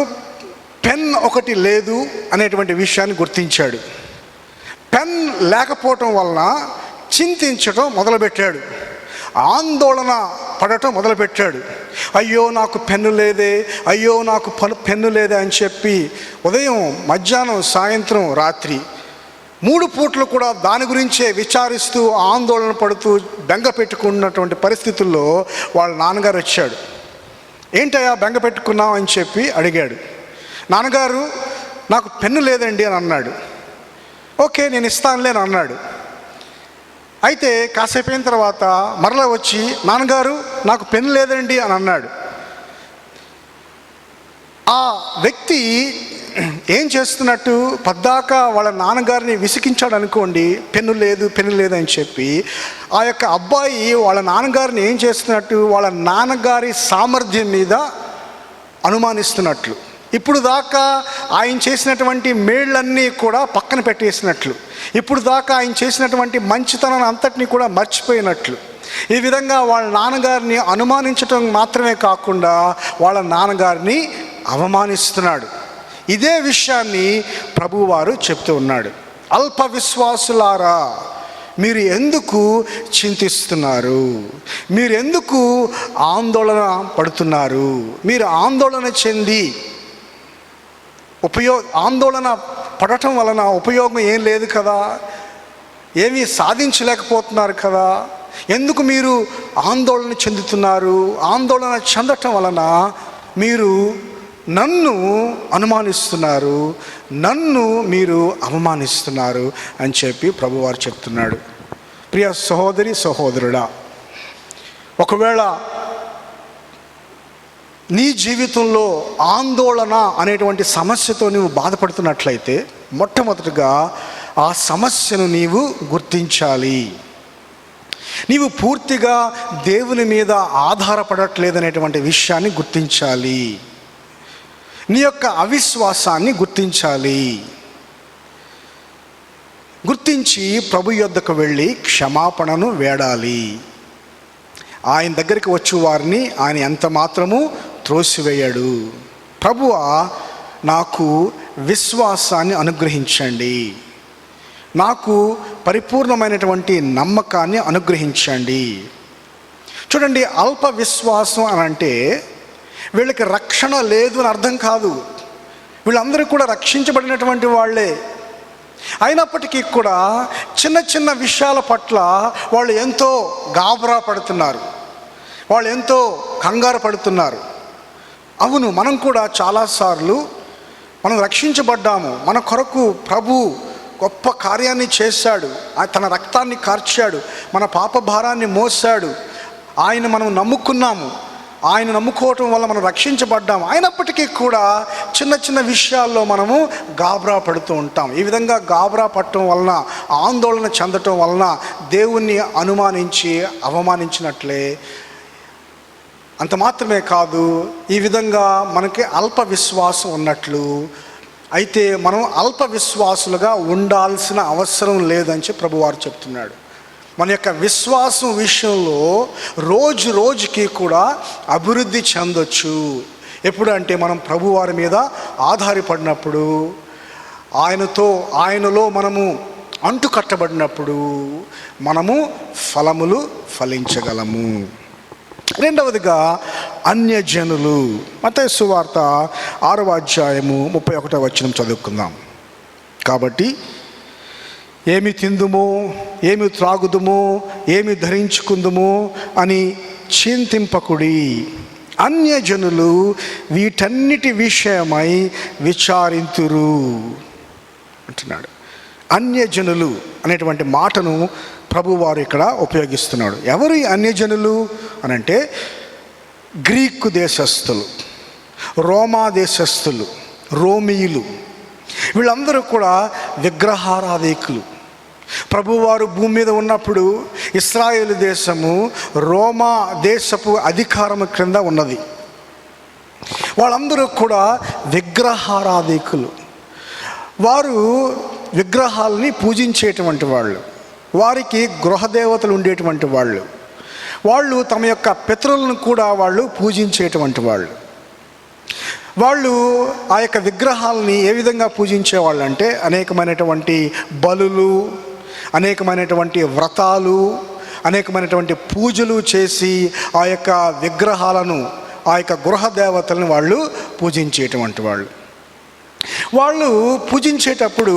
పెన్ ఒకటి లేదు అనేటువంటి విషయాన్ని గుర్తించాడు. పెన్ లేకపోవటం వలన చింతించటం మొదలుపెట్టాడు, ఆందోళన పడటం మొదలుపెట్టాడు. అయ్యో నాకు పెన్ను లేదే, అయ్యో నాకు పెన్ను లేదే అని చెప్పి ఉదయం, మధ్యాహ్నం, సాయంత్రం, రాత్రి 3 పూట్లు కూడా దాని గురించే విచారిస్తూ ఆందోళన పడుతూ బెంగ పెట్టుకున్నటువంటి పరిస్థితుల్లో వాళ్ళ నాన్నగారు వచ్చాడు. ఏంటయ్యా బెంగ పెట్టుకున్నావు అని చెప్పి అడిగాడు. నాన్నగారు నాకు పెన్ను లేదండి అని అన్నాడు. ఓకే, నేను ఇస్తానులే అని అన్నాడు. అయితే కాసేపు అయిన తర్వాత మరలా వచ్చి నాన్నగారు నాకు పెన్ను లేదండి అని అన్నాడు. ఆ వ్యక్తి ఏం చేస్తున్నట్టు పద్దాక వాళ్ళ నాన్నగారిని విసిగించాడు అనుకోండి, పెన్ను లేదు అని చెప్పి. ఆ యొక్క అబ్బాయి వాళ్ళ నాన్నగారిని ఏం చేస్తున్నట్టు, వాళ్ళ నాన్నగారి సామర్థ్యం మీద అనుమానిస్తున్నట్లు. ఇప్పుడు దాకా ఆయన చేసినటువంటి మేళ్ళన్నీ కూడా పక్కన పెట్టేసినట్లు, ఇప్పుడు దాకా ఆయన చేసినటువంటి మంచితనాన్ని అంతటినీ కూడా మర్చిపోయినట్లు. ఈ విధంగా వాళ్ళ నాన్నగారిని అనుమానించటం మాత్రమే కాకుండా వాళ్ళ నాన్నగారిని అవమానిస్తున్నాడు. ఇదే విషయాన్ని ప్రభువారు చెప్తూ ఉన్నాడు. అల్ప విశ్వాసులారా, మీరు ఎందుకు చింతిస్తున్నారు? మీరు ఎందుకు ఆందోళన పడుతున్నారు? మీరు ఆందోళన చెంది ఆందోళన పడటం వలన ఉపయోగం ఏం లేదు కదా, ఏమీ సాధించలేకపోతున్నారు కదా. ఎందుకు మీరు ఆందోళన చెందుతున్నారు? ఆందోళన చెందటం వలన మీరు నన్ను అనుమానిస్తున్నారు, నన్ను మీరు అవమానిస్తున్నారు అని చెప్పి ప్రభువారు చెప్తున్నాడు. ప్రియ సహోదరి సహోదరుడా, ఒకవేళ నీ జీవితంలో ఆందోళన అనేటువంటి సమస్యతో నువ్వు బాధపడుతున్నట్లయితే మొట్టమొదటిగా ఆ సమస్యను నీవు గుర్తించాలి. నీవు పూర్తిగా దేవుని మీద ఆధారపడట్లేదనేటువంటి విషయాన్ని గుర్తించాలి. నీ యొక్క అవిశ్వాసాన్ని గుర్తించాలి. గుర్తించి ప్రభు యొద్దకు వెళ్ళి క్షమాపణను వేడాలి. ఆయన దగ్గరికి వచ్చి వారిని ఆయన ఎంత మాత్రము త్రోసివేయడు. ప్రభువా, నాకు విశ్వాసాన్ని అనుగ్రహించండి, నాకు పరిపూర్ణమైనటువంటి నమ్మకాన్ని అనుగ్రహించండి. చూడండి, అల్ప విశ్వాసం అని అంటే వీళ్ళకి రక్షణ లేదు అని అర్థం కాదు. వీళ్ళందరూ కూడా రక్షించబడినటువంటి వాళ్ళే. అయినప్పటికీ కూడా చిన్న చిన్న విషయాల పట్ల వాళ్ళు ఎంతో గాబరా పడుతున్నారు, వాళ్ళు ఎంతో కంగారు పడుతున్నారు. అవును, మనం కూడా చాలాసార్లు మనం రక్షించబడ్డాము, మన కొరకు ప్రభు గొప్ప కార్యాన్ని చేశాడు, తన రక్తాన్ని కార్చాడు, మన పాప భారాన్ని మోసాడు, ఆయన మనం నమ్ముకున్నాము, ఆయన నమ్ముకోవటం వల్ల మనం రక్షించబడ్డాము. అయినప్పటికీ కూడా చిన్న చిన్న విషయాల్లో మనము గాబరా పడుతూ ఉంటాం. ఈ విధంగా గాబరా పడటం వలన, ఆందోళన చెందటం వలన దేవుణ్ణి అనుమానించి అవమానించినట్లే. అంత మాత్రమే కాదు, ఈ విధంగా మనకి అల్ప విశ్వాసం ఉన్నట్లు. అయితే మనం అల్ప విశ్వాసులుగా ఉండాల్సిన అవసరం లేదని చెప్పి ప్రభువారు చెప్తున్నాడు. మన యొక్క విశ్వాసం విషయంలో రోజు రోజుకి కూడా అభివృద్ధి చెందొచ్చు. ఎప్పుడు అంటే మనం ప్రభువారి మీద ఆధారపడినప్పుడు, ఆయనలో మనము అంటు కట్టబడినప్పుడు మనము ఫలములు ఫలించగలము. రెండవదిగా అన్యజనులు. మత్తయి సువార్త 6వ అధ్యాయము 31వ వచనం చదువుకుందాం. కాబట్టి ఏమి తిందుమో, ఏమి త్రాగుదుమో, ఏమి ధరించుకుందుమో అని చింతింపకుడి. అన్యజనులు వీటన్నిటి విషయమై విచారింతురు అంటున్నాడు. అన్యజనులు అనేటువంటి మాటను ప్రభువారు ఇక్కడ ఉపయోగిస్తున్నాడు. ఎవరు ఈ అన్యజనులు అని అంటే గ్రీకు దేశస్థులు, రోమా దేశస్థులు, రోమీయులు. వీళ్ళందరూ కూడా విగ్రహారాధికులు. ప్రభువారు భూమి మీద ఉన్నప్పుడు ఇశ్రాయేలు దేశము రోమా దేశపు అధికారము క్రింద ఉన్నది. వాళ్ళందరూ కూడా విగ్రహారాధికులు. వారు విగ్రహాలని పూజించేటువంటి వాళ్ళు, వారికి గృహదేవతలు ఉండేటువంటి వాళ్ళు, వాళ్ళు తమ యొక్క పితరులను కూడా వాళ్ళు పూజించేటువంటి వాళ్ళు. వాళ్ళు ఆ యొక్క విగ్రహాలని ఏ విధంగా పూజించేవాళ్ళు అంటే అనేకమైనటువంటి బలులు, అనేకమైనటువంటి వ్రతాలు, అనేకమైనటువంటి పూజలు చేసి ఆ యొక్క విగ్రహాలను, ఆ యొక్క గృహ దేవతలను వాళ్ళు పూజించేటువంటి వాళ్ళు. వాళ్ళు పూజించేటప్పుడు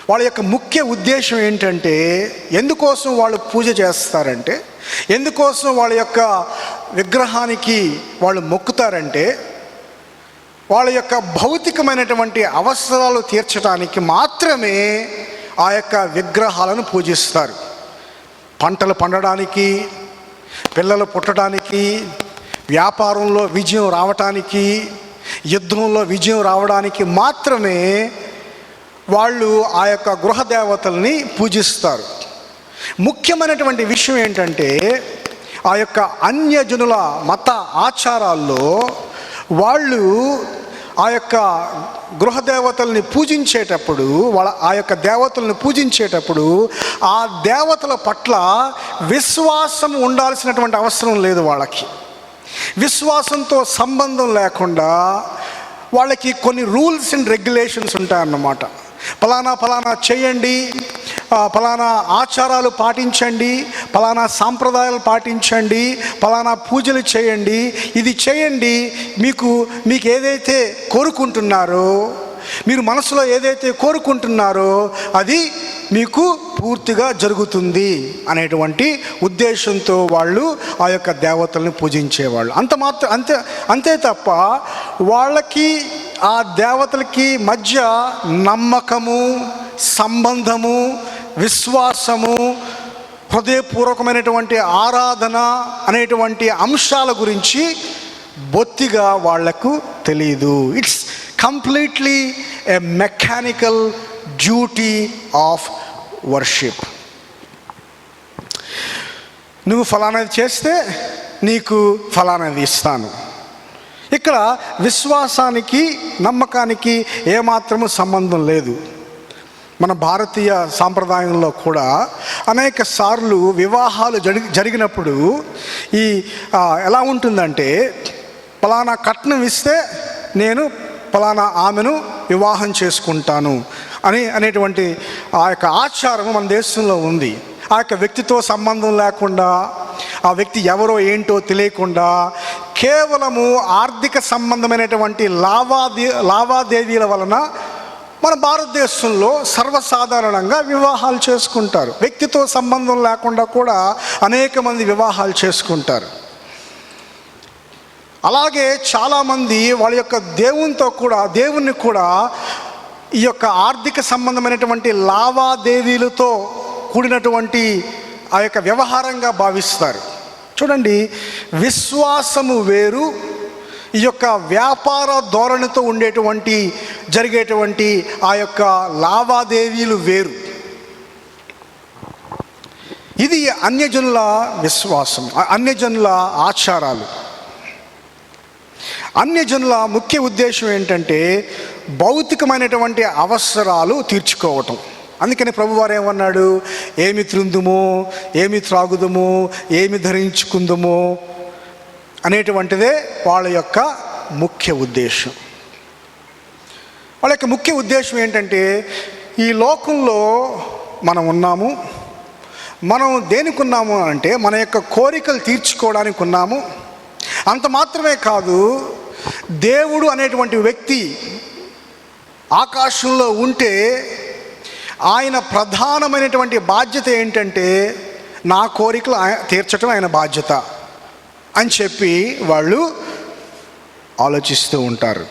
వాళ్ళ యొక్క ముఖ్య ఉద్దేశం ఏంటంటే, ఎందుకోసం వాళ్ళు పూజ చేస్తారంటే, ఎందుకోసం వాళ్ళ యొక్క విగ్రహానికి వాళ్ళు మొక్కుతారంటే, వాళ్ళ యొక్క భౌతికమైనటువంటి అవసరాలు తీర్చడానికి మాత్రమే ఆ యొక్క విగ్రహాలను పూజిస్తారు. పంటలు పండడానికి, పిల్లలు పుట్టడానికి, వ్యాపారంలో విజయం రావటానికి, యుద్ధంలో విజయం రావడానికి మాత్రమే వాళ్ళు ఆ యొక్క గృహ దేవతల్ని పూజిస్తారు. ముఖ్యమైనటువంటి విషయం ఏంటంటే ఆ యొక్క అన్యజనుల మత ఆచారాల్లో వాళ్ళు ఆ యొక్క గృహ దేవతల్ని పూజించేటప్పుడు, ఆ యొక్క దేవతలను పూజించేటప్పుడు ఆ దేవతల పట్ల విశ్వాసం ఉండాల్సినటువంటి అవసరం లేదు. వాళ్ళకి విశ్వాసంతో సంబంధం లేకుండా వాళ్ళకి కొన్ని రూల్స్ అండ్ రెగ్యులేషన్స్ ఉంటాయన్నమాట. ఫలానా చేయండి, ఫలానా ఆచారాలు పాటించండి, ఫలానా సాంప్రదాయాలు పాటించండి, ఫలానా పూజలు చేయండి, ఇది చేయండి, మీకు ఏదైతే కోరుకుంటున్నారో, మీరు మనసులో ఏదైతే కోరుకుంటున్నారో అది మీకు పూర్తిగా జరుగుతుంది అనేటువంటి ఉద్దేశంతో వాళ్ళు ఆ యొక్క దేవతల్ని పూజించేవాళ్ళు. అంతే తప్ప వాళ్ళకి ఆ దేవతలకి మధ్య నమ్మకము, సంబంధము, విశ్వాసము, హృదయపూర్వకమైనటువంటి ఆరాధన అనేటువంటి అంశాల గురించి బొత్తిగా వాళ్లకు తెలియదు. It's completely a mechanical duty of worship. నువ్వు ఫలానాది చేస్తే నీకు ఫలానాది ఇస్తాను. ఇక్కడ విశ్వాసానికి, నమ్మకానికి ఏమాత్రము సంబంధం లేదు. మన భారతీయ సాంప్రదాయంలో కూడా అనేక సార్లు వివాహాలు జరిగినప్పుడు ఎలా ఉంటుందంటే, ఫలానా కట్నం ఇస్తే నేను ఫలానా ఆమెను వివాహం చేసుకుంటాను అనేటువంటి ఆ యొక్క ఆచారం మన దేశంలో ఉంది. ఆ యొక్క వ్యక్తితో సంబంధం లేకుండా, ఆ వ్యక్తి ఎవరో ఏంటో తెలియకుండా, కేవలము ఆర్థిక సంబంధమైనటువంటి లావాదేవీల వలన మన భారతదేశంలో సర్వసాధారణంగా వివాహాలు చేసుకుంటారు. వ్యక్తితో సంబంధం లేకుండా కూడా అనేక మంది వివాహాలు చేసుకుంటారు. అలాగే చాలామంది వాళ్ళ యొక్క దేవుణ్ణి కూడా ఈ యొక్క ఆర్థిక సంబంధమైనటువంటి లావాదేవీలతో కూడినటువంటి ఆ యొక్క వ్యవహారంగా భావిస్తారు. చూడండి, విశ్వాసము వేరు, ఈ యొక్క వ్యాపార ధోరణితో జరిగేటువంటి ఆ యొక్క లావాదేవీలు వేరు. ఇది అన్యజనుల విశ్వాసం, అన్యజనుల ఆచారాలు. అన్యజనుల ముఖ్య ఉద్దేశం ఏంటంటే భౌతికమైనటువంటి అవసరాలు తీర్చుకోవటం. అందుకని ప్రభువారు ఏమన్నాడు, ఏమి త్రుందుమో, ఏమి త్రాగుదమో, ఏమి ధరించుకుందుమో అనేటువంటిదే వాళ్ళ యొక్క ముఖ్య ఉద్దేశం. వాళ్ళ యొక్క ముఖ్య ఉద్దేశం ఏంటంటే, ఈ లోకంలో మనం ఉన్నాము, మనం దేనికి ఉన్నాము అంటే మన యొక్క కోరికలు తీర్చుకోవడానికి ఉన్నాము. అంత మాత్రమే కాదు, దేవుడు అనేటువంటి వ్యక్తి ఆకాశంలో ఉంటే ఆయన ప్రధానమైనటువంటి బాధ్యత ఏంటంటే నా కోరికలు తీర్చడం ఆయన బాధ్యత అని చెప్పి వాళ్ళు ఆలోచిస్తూ ఉంటారు.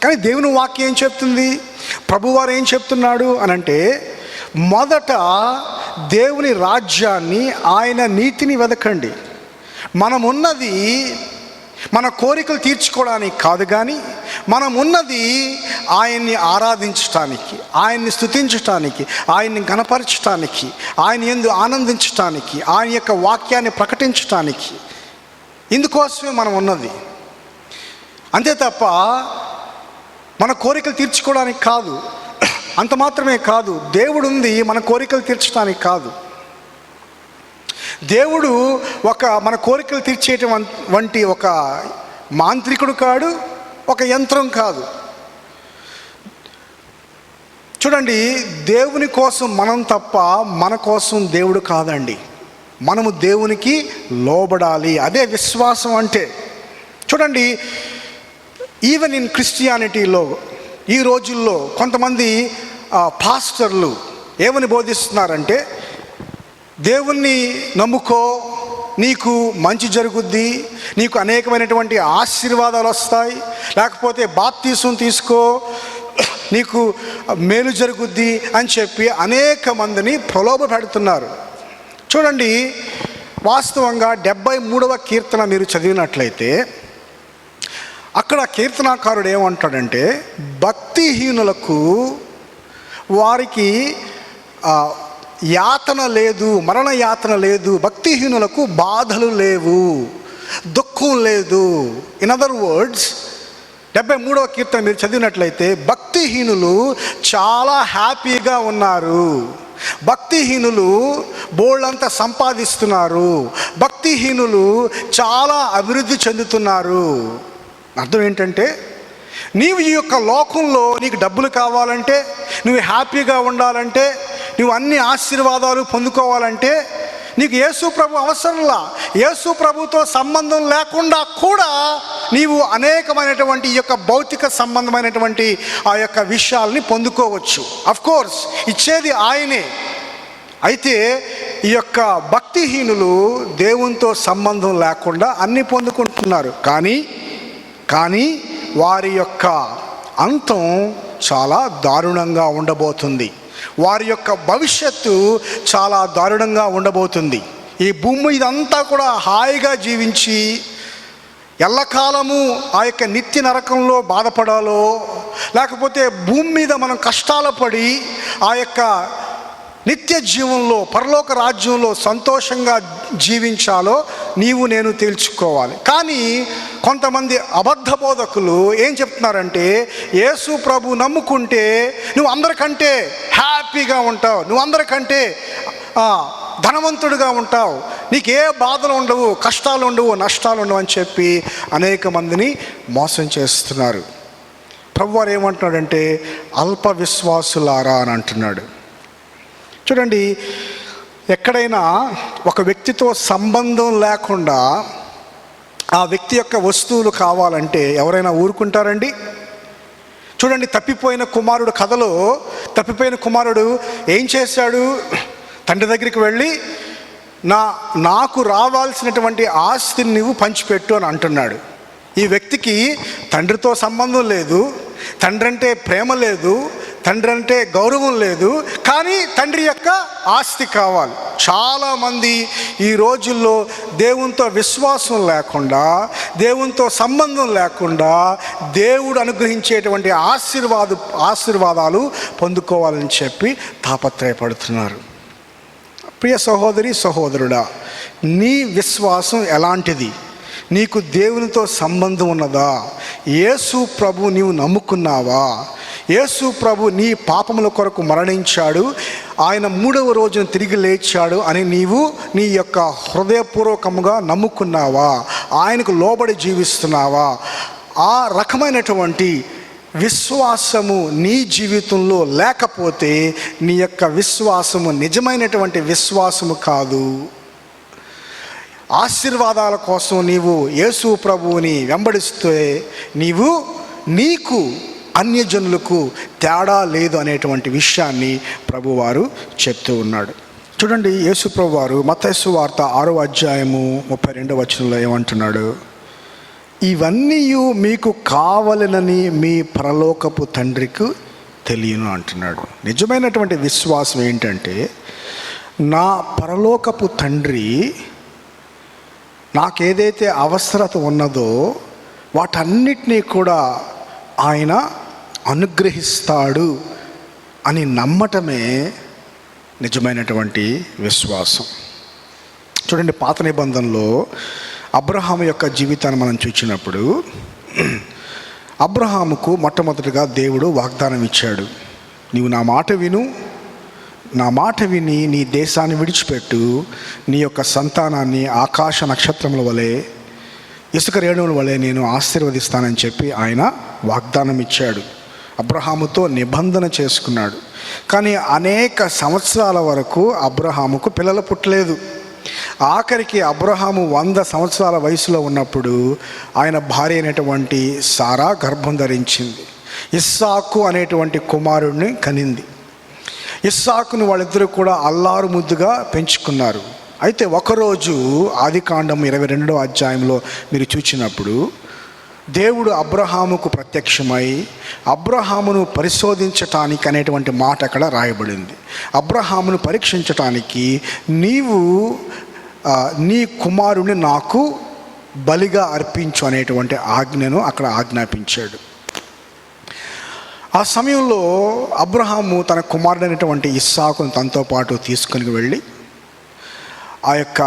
కానీ దేవుని వాక్యం ఏం చెప్తుంది, ప్రభువారు ఏం చెప్తున్నాడు అనంటే, మొదట దేవుని రాజ్యాన్ని, ఆయన నీతిని వెదకండి. మనమున్నది మన కోరికలు తీర్చుకోవడానికి కాదు, కానీ మనమున్నది ఆయన్ని ఆరాధించటానికి, ఆయన్ని స్తుతించటానికి, ఆయన్ని ఘనపరచటానికి, ఆయన యందు ఆనందించటానికి, ఆయన యొక్క వాక్యాన్ని ప్రకటించటానికి. ఇందుకోసమే మనం ఉన్నది. అంతే తప్ప మన కోరికలు తీర్చుకోవడానికి కాదు. అంత మాత్రమే కాదు, దేవుడు ఉంది మన కోరికలు తీర్చడానికి కాదు. దేవుడు మన కోరికలు తీర్చేటువంటి ఒక మాంత్రికుడు కాడు, ఒక యంత్రం కాదు. చూడండి, దేవుని కోసం మనం తప్ప మన కోసం దేవుడు కాదండి. మనము దేవునికి లోబడాలి. అదే విశ్వాసం అంటే. చూడండి, ఈవెన్ ఇన్ క్రిస్టియానిటీలో ఈ రోజుల్లో కొంతమంది పాస్టర్లు ఏమని బోధిస్తున్నారంటే, దేవుణ్ణి నమ్ముకో, నీకు మంచి జరుగుద్ది, నీకు అనేకమైనటువంటి ఆశీర్వాదాలు వస్తాయి, లేకపోతే బాప్తీసం తీసుకో, నీకు మేలు జరుగుద్ది అని చెప్పి అనేక మందిని ప్రలోభ పెడుతున్నారు. చూడండి, వాస్తవంగా 73వ కీర్తన మీరు చదివినట్లయితే అక్కడ కీర్తనాకారుడు ఏమంటాడంటే, భక్తిహీనులకు వారికి యాతన లేదు, మరణ యాతన లేదు, భక్తిహీనులకు బాధలు లేవు, దుఃఖం లేదు. ఇన్ అదర్ వర్డ్స్ 73వ కీర్తన మీరు చదివినట్లయితే భక్తిహీనులు చాలా హ్యాపీగా ఉన్నారు, భక్తిహీనులు బోళ్ళంతా సంపాదిస్తున్నారు, భక్తిహీనులు చాలా అభివృద్ధి చెందుతున్నారు. అర్థం ఏంటంటే, నీవు ఈ యొక్క లోకంలో నీకు డబ్బులు కావాలంటే, నువ్వు హ్యాపీగా ఉండాలంటే, నువ్వు అన్ని ఆశీర్వాదాలు పొందుకోవాలంటే నీకు యేసు ప్రభు అవసరంలా. యేసు ప్రభుతో సంబంధం లేకుండా కూడా నీవు అనేకమైనటువంటి ఈ యొక్క భౌతిక సంబంధమైనటువంటి ఆ యొక్క విషయాల్ని పొందుకోవచ్చు. అఫ్కోర్స్ ఇచ్చేది ఆయనే. అయితే ఈ యొక్క భక్తిహీనులు దేవునితో సంబంధం లేకుండా అన్నీ పొందుకుంటున్నారు. కానీ వారి యొక్క అంతం చాలా దారుణంగా ఉండబోతుంది. వారి యొక్క భవిష్యత్తు చాలా దారుణంగా ఉండబోతుంది. ఈ భూమి ఇదంతా కూడా హాయిగా జీవించి ఎల్లకాలము ఆ యొక్క నిత్య నరకంలో బాధపడాలో, లేకపోతే భూమి మీద మనం కష్టాలు పడి ఆ యొక్క నిత్య జీవంలో పరలోక రాజ్యంలో సంతోషంగా జీవించాలో నీవు నేను తేల్చుకోవాలి. కానీ కొంతమంది అబద్ధ బోధకులు ఏం చెప్తున్నారంటే, యేసు ప్రభు నమ్ముకుంటే నువ్వు అందరికంటే హ్యాపీగా ఉంటావు, నువ్వు అందరికంటే ధనవంతుడిగా ఉంటావు, నీకే బాధలు ఉండవు, కష్టాలు ఉండవు, నష్టాలు ఉండవు అని చెప్పి అనేక మందిని మోసం చేస్తున్నారు. ప్రభువారు ఏమంటున్నాడంటే, అల్ప విశ్వాసులారా అని అంటున్నాడు. చూడండి, ఎక్కడైనా ఒక వ్యక్తితో సంబంధం లేకుండా ఆ వ్యక్తి యొక్క వస్తువులు కావాలంటే ఎవరైనా ఊరుకుంటారండి? చూడండి, తప్పిపోయిన కుమారుడు కథలో తప్పిపోయిన కుమారుడు ఏం చేశాడు? తండ్రి దగ్గరికి వెళ్ళి నాకు రావాల్సినటువంటి ఆస్తిని నువ్వు పంచిపెట్టు అని అంటున్నాడు. ఈ వ్యక్తికి తండ్రితో సంబంధం లేదు, తండ్రి అంటే ప్రేమ లేదు, తండ్రి అంటే గౌరవం లేదు, కానీ తండ్రి యొక్క ఆస్తి కావాలి. చాలామంది ఈ రోజుల్లో దేవునితో విశ్వాసం లేకుండా, దేవునితో సంబంధం లేకుండా దేవుడు అనుగ్రహించేటువంటి ఆశీర్వాదాలు పొందుకోవాలని చెప్పి తాపత్రయపడుతున్నారు. ప్రియ సహోదరి సహోదరుడా, నీ విశ్వాసం ఎలాంటిది? నీకు దేవునితో సంబంధం ఉన్నదా? యేసు ప్రభు నీవు నమ్ముకున్నావా? యేసు ప్రభు నీ పాపముల కొరకు మరణించాడు, ఆయన 3వ రోజున తిరిగి లేచాడు అని నీవు నీ యొక్క హృదయపూర్వకముగా నమ్ముకున్నావా? ఆయనకు లోబడి జీవిస్తున్నావా? ఆ రకమైనటువంటి విశ్వాసము నీ జీవితంలో లేకపోతే నీ యొక్క విశ్వాసము నిజమైనటువంటి విశ్వాసము కాదు. ఆశీర్వాదాల కోసం నీవు యేసు ప్రభువుని వెంబడిస్తే నీకు అన్యజనులకు తేడా లేదు అనేటువంటి విషయాన్ని ప్రభువారు చెప్తూ ఉన్నాడు. చూడండి, యేసు ప్రభువారు మత్తయి సువార్త 6వ అధ్యాయము 32వ వచనంలో ఏమంటున్నాడు? ఇవన్నీ మీకు కావలనని మీ పరలోకపు తండ్రికి తెలియను అంటున్నాడు. నిజమైనటువంటి విశ్వాసం ఏంటంటే, నా పరలోకపు తండ్రి నాకేదైతే అవసరత ఉన్నదో వాటన్నిటినీ కూడా ఆయన అనుగ్రహిస్తాడు అని నమ్మటమే నిజమైనటువంటి విశ్వాసం. చూడండి, పాత నిబంధనలో అబ్రహాము యొక్క జీవితాన్ని మనం చూసినప్పుడు అబ్రహాముకు మొట్టమొదటిగా దేవుడు వాగ్దానం ఇచ్చాడు. నీవు నా మాట విని నీ దేశాన్ని విడిచిపెట్టు, నీ యొక్క సంతానాన్ని ఆకాశ నక్షత్రముల వలె ఇసుక రేణువుల వలె నేను ఆశీర్వదిస్తానని చెప్పి ఆయన వాగ్దానం ఇచ్చాడు. అబ్రహాముతో నిబంధన చేసుకున్నాడు. కానీ అనేక సంవత్సరాల వరకు అబ్రహాముకు పిల్లలు పుట్టలేదు. ఆఖరికి అబ్రహాము 100 సంవత్సరాల వయసులో ఉన్నప్పుడు ఆయన భార్య అయినటువంటి సారా గర్భం ధరించింది. ఇస్సాకు అనేటువంటి కుమారుడిని కనింది. ఇస్సాకును వాళ్ళిద్దరూ కూడా అల్లారు ముద్దుగా పెంచుకున్నారు. అయితే ఒకరోజు ఆదికాండం 22వ అధ్యాయంలో మీరు చూసినప్పుడు దేవుడు అబ్రహాముకు ప్రత్యక్షమై అబ్రహామును పరిశోధించటానికి అనేటువంటి మాట అక్కడ రాయబడింది. అబ్రహామును పరీక్షించటానికి నీవు నీ కుమారుని నాకు బలిగా అర్పించు అనేటువంటి ఆజ్ఞను అక్కడ ఆజ్ఞాపించాడు. ఆ సమయంలో అబ్రహాము తన కుమారుడైనటువంటి ఇస్సాకును తనతో పాటు తీసుకుని వెళ్ళి ఆ యొక్క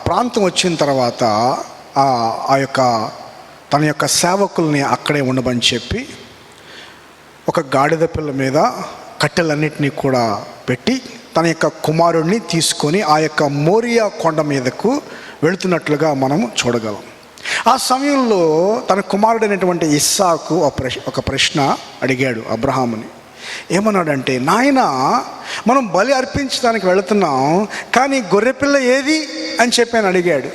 ప్రాంతం వచ్చిన తర్వాత ఆ యొక్క తన యొక్క సేవకుల్ని అక్కడే ఉండమని చెప్పి ఒక గాడిద పిల్ల మీద కట్టెలన్నింటినీ కూడా పెట్టి తన యొక్క కుమారుడిని తీసుకొని ఆ యొక్క మోరియా కొండ మీదకు వెళుతున్నట్లుగా మనం చూడగలం. ఆ సమయంలో తన కుమారుడైనటువంటి ఇస్సాకు ఒక ప్రశ్న అడిగాడు అబ్రహాముని. ఏమన్నాడంటే, నాయన, మనం బలి అర్పించడానికి వెళుతున్నాం, కానీ గొర్రెపిల్ల ఏది అని చెప్పి అడిగాడు.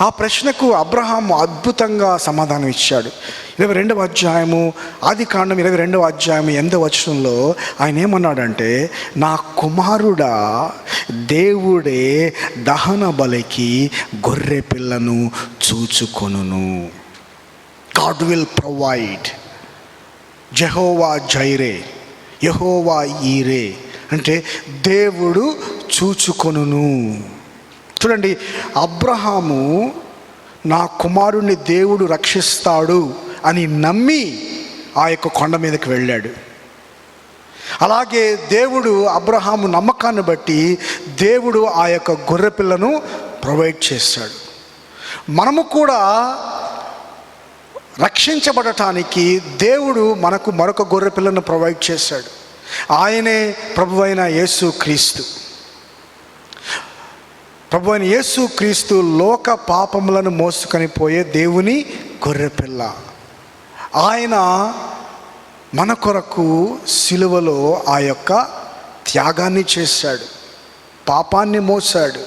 ఆ ప్రశ్నకు అబ్రహాము అద్భుతంగా సమాధానం ఇచ్చాడు. 22వ అధ్యాయము ఆదికాండం 22వ అధ్యాయము 8వ వచనంలో ఆయన ఏమన్నాడంటే, నా కుమారుడా, దేవుడే దహన బలికి గొర్రె పిల్లను చూచుకొనును. God will provide. Jehovah jireh, యెహోవా ఈరే అంటే దేవుడు చూచుకొనును. చూడండి, అబ్రహాము నా కుమారుణ్ణి దేవుడు రక్షిస్తాడు అని నమ్మి ఆ యొక్క కొండ మీదకి వెళ్ళాడు. అలాగే దేవుడు అబ్రహాము నమ్మకాన్ని బట్టి దేవుడు ఆ యొక్క గొర్రెపిల్లను ప్రొవైడ్ చేశాడు. మనము కూడా రక్షించబడటానికి దేవుడు మనకు మరొక గొర్రెపిల్లను ప్రొవైడ్ చేశాడు. ఆయనే ప్రభువైన యేసుక్రీస్తు. ప్రభువైన యేసుక్రీస్తు లోక పాపములను మోసుకొని పోయే దేవుని గొర్రెపిల్ల. ఆయన మన కొరకు సిలువలో ఆ యొక్క త్యాగాన్ని చేశాడు, పాపాన్ని మోసాడు,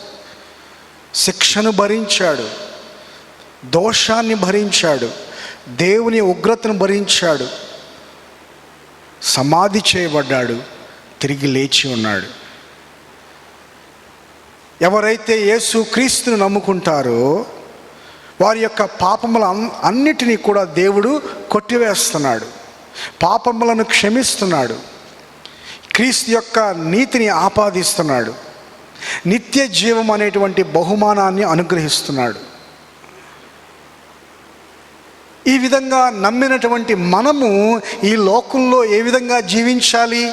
శిక్షను భరించాడు, దోషాన్ని భరించాడు, దేవుని ఉగ్రతను భరించాడు, సమాధి చేయబడ్డాడు, తిరిగి లేచి ఉన్నాడు. ఎవరైతే యేసుక్రీస్తును నమ్ముకుంటారో వారి యొక్క పాపముల అన్నిటినీ కూడా దేవుడు కొట్టివేస్తున్నాడు, పాపములను క్షమిస్తున్నాడు, క్రీస్తు యొక్క నీతిని ఆపాదిస్తున్నాడు, నిత్య జీవం అనేటువంటి బహుమానాన్ని అనుగ్రహిస్తున్నాడు. ఈ విధంగా నమ్మినటువంటి మనము ఈ లోకంలో ఏ విధంగా జీవించాలి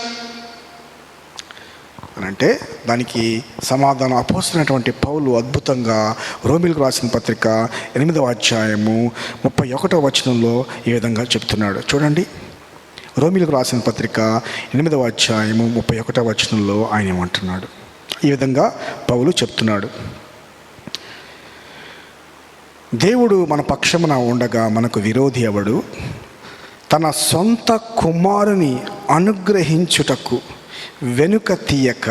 అని అంటే దానికి సమాధానం అపోస్తులైనటువంటి పౌలు అద్భుతంగా రోమీయులకు రాసిన పత్రిక 8వ అధ్యాయము 31వ వచనంలో ఈ విధంగా చెప్తున్నాడు. చూడండి, రోమీయులకు రాసిన పత్రిక 8వ అధ్యాయము 31వ వచనంలో ఆయన ఏమంటున్నాడు. ఈ విధంగా పౌలు చెప్తున్నాడు, దేవుడు మన పక్షమున ఉండగా మనకు విరోధి ఎవడు? తన సొంత కుమారుని అనుగ్రహించుటకు వెనుక తీయక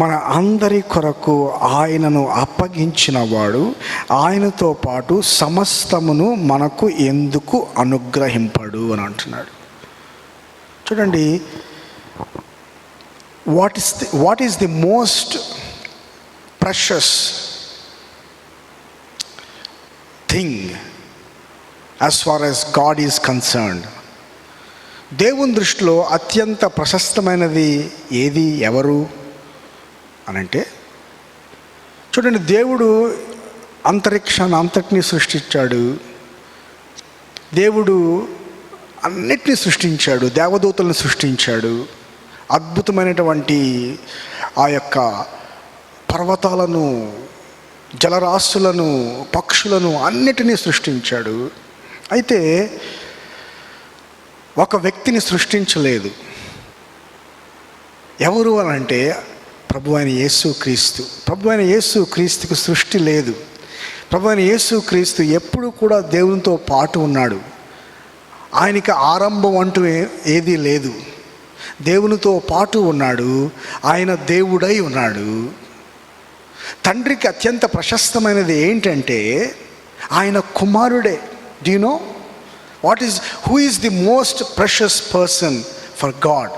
మన అందరి కొరకు ఆయనను అప్పగించిన వాడు ఆయనతో పాటు సమస్తమును మనకు ఎందుకు అనుగ్రహింపడు అని అంటున్నాడు. చూడండి, what is the most precious thing as far as god is concerned? దేవుని దృష్టిలో అత్యంత ప్రశస్తమైనది ఏది, ఎవరు అని అంటే, చూడండి, దేవుడు అంతరిక్షాన్ని అంతటినీ సృష్టించాడు, దేవుడు అన్నిటినీ సృష్టించాడు, దేవదూతలను సృష్టించాడు, అద్భుతమైనటువంటి ఆ యొక్క పర్వతాలను, జలరాశులను, పక్షులను అన్నిటినీ సృష్టించాడు. అయితే ఒక వ్యక్తిని సృష్టించలేదు. ఎవరు అని అంటే ప్రభువైన యేసుక్రీస్తు. ప్రభువైన యేసుక్రీస్తుకు సృష్టి లేదు. ప్రభువైన యేసుక్రీస్తు ఎప్పుడు కూడా దేవునితో పాటు ఉన్నాడు. ఆయనకి ఆరంభం అంటూ ఏదీ లేదు. దేవునితో పాటు ఉన్నాడు. ఆయన దేవుడై ఉన్నాడు. తండ్రికి అత్యంత ప్రశస్తమైనది ఏంటంటే ఆయన కుమారుడే. Do you know who is the most precious person for God?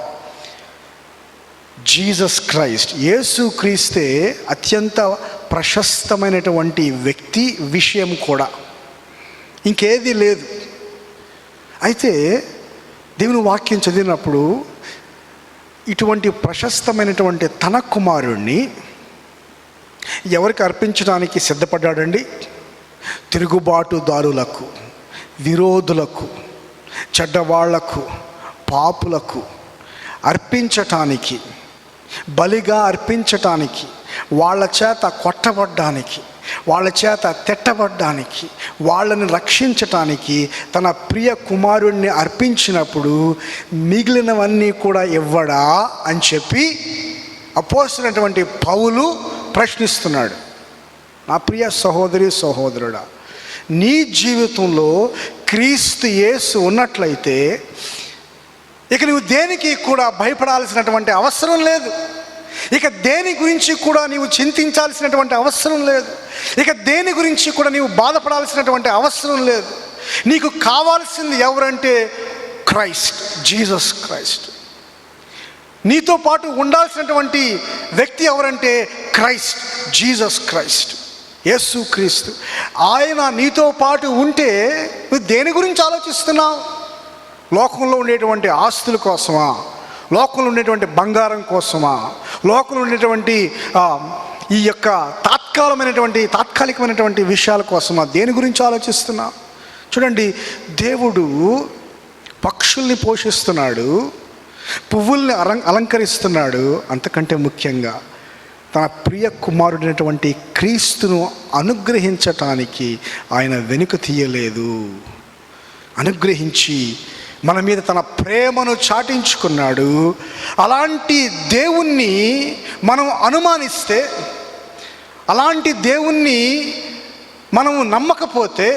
Jesus Christ. యేసుక్రీస్తే అత్యంత ప్రశస్తమైనటువంటి వ్యక్తి, విషయం కూడా. ఇంకేది లేదు. అయితే దేవుని వాక్యం చదివినప్పుడు ఇటువంటి ప్రశస్తమైనటువంటి తన కుమారుణ్ణి ఎవరికి అర్పించడానికి సిద్ధపడ్డాడండి? తిరుగుబాటుదారులకు, విరోధులకు, చెడ్డవాళ్లకు, పాపులకు అర్పించటానికి, బలిగా అర్పించటానికి, వాళ్ళ చేత కొట్టబడ్డానికి, వాళ్ళ చేత తిట్టబడ్డానికి, వాళ్ళని రక్షించటానికి తన ప్రియ కుమారుణ్ణి అర్పించినప్పుడు మిగిలినవన్నీ కూడా ఇవ్వడా అని చెప్పి అపోస్తలుడైనటువంటి పౌలు ప్రశ్నిస్తున్నాడు. నా ప్రియ సహోదరి సహోదరుడా, నీ జీవితంలో క్రీస్తు యేసు ఉన్నట్లయితే ఇక నువ్వు దేనికి కూడా భయపడాల్సినటువంటి అవసరం లేదు. ఇక దేని గురించి కూడా నీవు చింతించాల్సినటువంటి అవసరం లేదు. ఇక దేని గురించి కూడా నీవు బాధపడాల్సినటువంటి అవసరం లేదు. నీకు కావాల్సింది ఎవరంటే క్రైస్ట్, జీసస్ క్రైస్ట్. నీతో పాటు ఉండాల్సినటువంటి వ్యక్తి ఎవరంటే క్రైస్ట్, జీసస్ క్రైస్ట్, యేసు క్రీస్తు. ఆయన నీతో పాటు ఉంటే నువ్వు దేని గురించి ఆలోచిస్తున్నావు? లోకంలో ఉండేటువంటి ఆస్తుల కోసమా? లోకంలో ఉండేటువంటి బంగారం కోసమా? లోకంలో ఉండేటువంటి ఈ యొక్క తాత్కాలికమైనటువంటి విషయాల కోసమా? దేని గురించి ఆలోచిస్తున్నా? చూడండి, దేవుడు పక్షుల్ని పోషిస్తున్నాడు, పువ్వుల్ని అలంకరిస్తున్నాడు. అంతకంటే ముఖ్యంగా తన ప్రియ కుమారుడైనటువంటి క్రీస్తును అనుగ్రహించటానికి ఆయన వెనుక తీయలేదు. అనుగ్రహించి మన మీద తన ప్రేమను చాటించుకున్నాడు. అలాంటి దేవుణ్ణి మనం అనుమానిస్తే, అలాంటి దేవుణ్ణి మనము నమ్మకపోతే,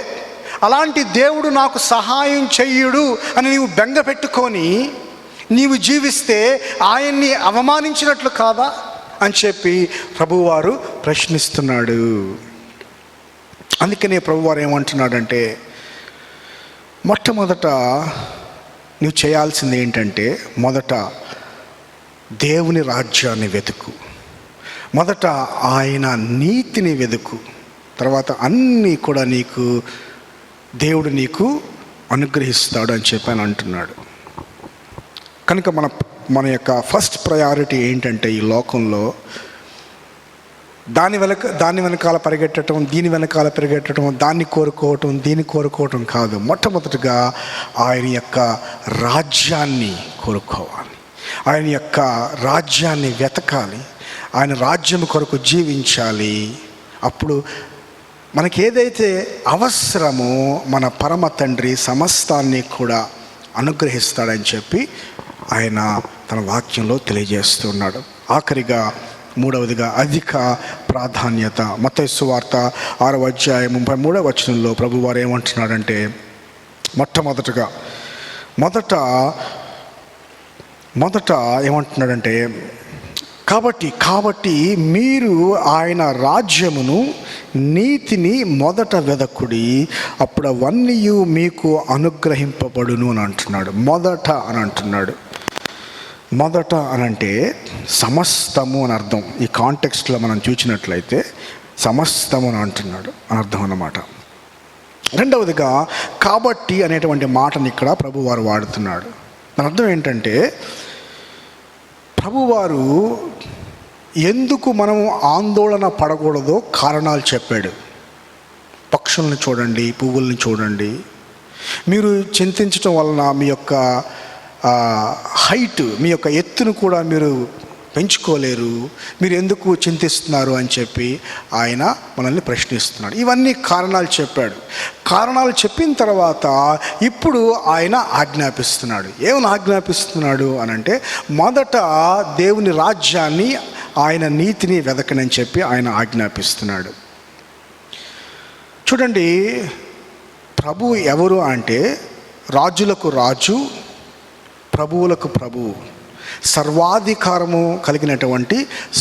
అలాంటి దేవుడు నాకు సహాయం చెయ్యుడు అని నీవు బెంగ పెట్టుకొని నీవు జీవిస్తే ఆయన్ని అవమానించినట్లు కాదా అని చెప్పి ప్రభువారు ప్రశ్నిస్తున్నాడు. అందుకనే ప్రభువారు ఏమంటున్నాడంటే, మొట్టమొదట నువ్వు చేయాల్సింది ఏంటంటే, మొదట దేవుని రాజ్యాన్ని వెతుకు, మొదట ఆయన నీతిని వెతుకు, తర్వాత అన్నీ కూడా దేవుడు నీకు అనుగ్రహిస్తాడు అని చెప్పి అంటున్నాడు. కనుక మన యొక్క ఫస్ట్ ప్రయారిటీ ఏంటంటే, ఈ లోకంలో దాని వెనకాల పరిగెట్టడం, దీని వెనకాల పరిగెట్టడం, దాన్ని కోరుకోవటం, దీన్ని కోరుకోవటం కాదు. మొట్టమొదటిగా ఆయన యొక్క రాజ్యాన్ని కోరుకోవాలి, ఆయన యొక్క రాజ్యాన్ని వెతకాలి, ఆయన రాజ్యం కొరకు జీవించాలి. అప్పుడు మనకి ఏదైతే అవసరమో మన పరమ తండ్రి సమస్తాన్ని కూడా అనుగ్రహిస్తాడని చెప్పి ఆయన తన వాక్యంలో తెలియజేస్తున్నాడు. ఆఖరిగా మూడవదిగా అధిక ప్రాధాన్యత. మత్తయి సువార్త 6వ అధ్యాయం 33వ వచనంలో ప్రభువారు ఏమంటున్నాడంటే, మొదట ఏమంటున్నాడంటే, కాబట్టి మీరు ఆయన రాజ్యమును నీతిని మొదట వెదకుడి, అప్పుడు అవన్నీ మీకు అనుగ్రహింపబడును అని అంటున్నాడు. మొదట అనంటే సమస్తము అని అర్థం. ఈ కాంటెక్స్ట్లో మనం చూసినట్లయితే సమస్తము అని అంటున్నాడు అని అర్థం అన్నమాట. రెండవదిగా కాబట్టి అనేటువంటి మాటని ఇక్కడ ప్రభువారు వాడుతున్నాడు. దాని అర్థం ఏంటంటే, ప్రభువారు ఎందుకు మనము ఆందోళన పడకూడదో కారణాలు చెప్పాడు. పక్షుల్ని చూడండి, పువ్వుల్ని చూడండి, మీరు చింతించటం వలన మీ యొక్క హైట్, మీ యొక్క ఎత్తును కూడా మీరు పెంచుకోలేరు, మీరు ఎందుకు చింతిస్తున్నారు అని చెప్పి ఆయన మనల్ని ప్రశ్నిస్తున్నాడు. ఇవన్నీ కారణాలు చెప్పాడు. కారణాలు చెప్పిన తర్వాత ఇప్పుడు ఆయన ఆజ్ఞాపిస్తున్నాడు. ఏమని ఆజ్ఞాపిస్తున్నాడు అనంటే, మొదట దేవుని రాజ్యాన్ని, ఆయన నీతిని వెదకనని చెప్పి ఆయన ఆజ్ఞాపిస్తున్నాడు. చూడండి, ప్రభు ఎవరు అంటే రాజులకు రాజు, ప్రభువులకు ప్రభువు, సర్వాధికారము కలిగినటువంటి,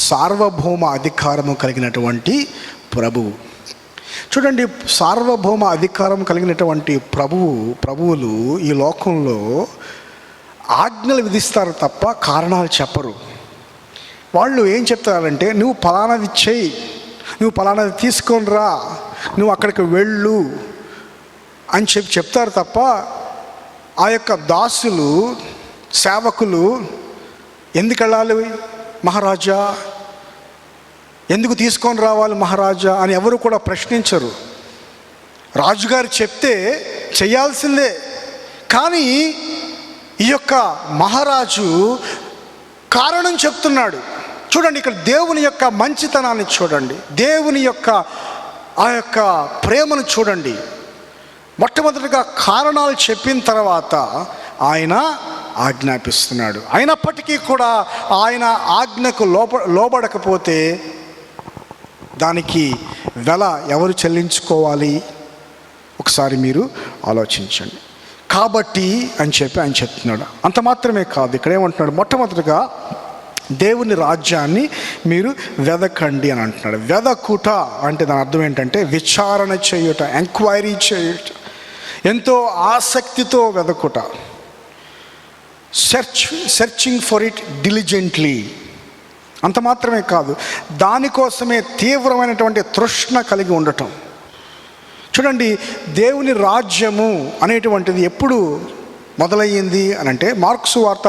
సార్వభౌమ అధికారము కలిగినటువంటి ప్రభువు. చూడండి, సార్వభౌమ అధికారం కలిగినటువంటి ప్రభువులు ఈ లోకంలో ఆజ్ఞలు విధిస్తారు తప్ప కారణాలు చెప్పరు. వాళ్ళు ఏం చెప్తారంటే, నువ్వు ఫలానాది చెయ్యి, నువ్వు ఫలానాది తీసుకొని రా, నువ్వు అక్కడికి వెళ్ళు అని చెప్తారు తప్ప ఆ యొక్క దాసులు, సేవకులు ఎందుకు వెళ్ళాలి మహారాజా, ఎందుకు తీసుకొని రావాలి మహారాజా అని ఎవరు కూడా ప్రశ్నించరు. రాజుగారు చెప్తే చేయాల్సిందే. కానీ ఈ యొక్క మహారాజు కారణం చెప్తున్నాడు. చూడండి, ఇక్కడ దేవుని యొక్క మంచితనాన్ని చూడండి, దేవుని యొక్క ఆ యొక్క ప్రేమను చూడండి. మొట్టమొదటిగా కారణాలు చెప్పిన తర్వాత ఆయన ఆజ్ఞాపిస్తున్నాడు. అయినప్పటికీ కూడా ఆయన ఆజ్ఞకు లోబడకపోతే దానికి వెల ఎవరు చెల్లించుకోవాలి? ఒకసారి మీరు ఆలోచించండి. కాబట్టి అని చెప్పి ఆయన చెప్తున్నాడు. అంత మాత్రమే కాదు, ఇక్కడ ఏమంటున్నాడు? మొట్టమొదటిగా దేవుని రాజ్యాన్ని మీరు వెదకండి అని అంటున్నాడు. వెదకుట అంటే దాని అర్థం ఏంటంటే విచారణ చేయుట, ఎంక్వైరీ చేయుట, ఎంతో ఆసక్తితో వెదకుట, సెర్చింగ్ ఫర్ ఇట్ డిలిజెంట్లీ. అంత మాత్రమే కాదు, దానికోసమే తీవ్రమైనటువంటి తృష్ణ కలిగి ఉండటం. చూడండి, దేవుని రాజ్యము అనేటువంటిది ఎప్పుడు మొదలయ్యింది అని అంటే మార్క్సు వార్త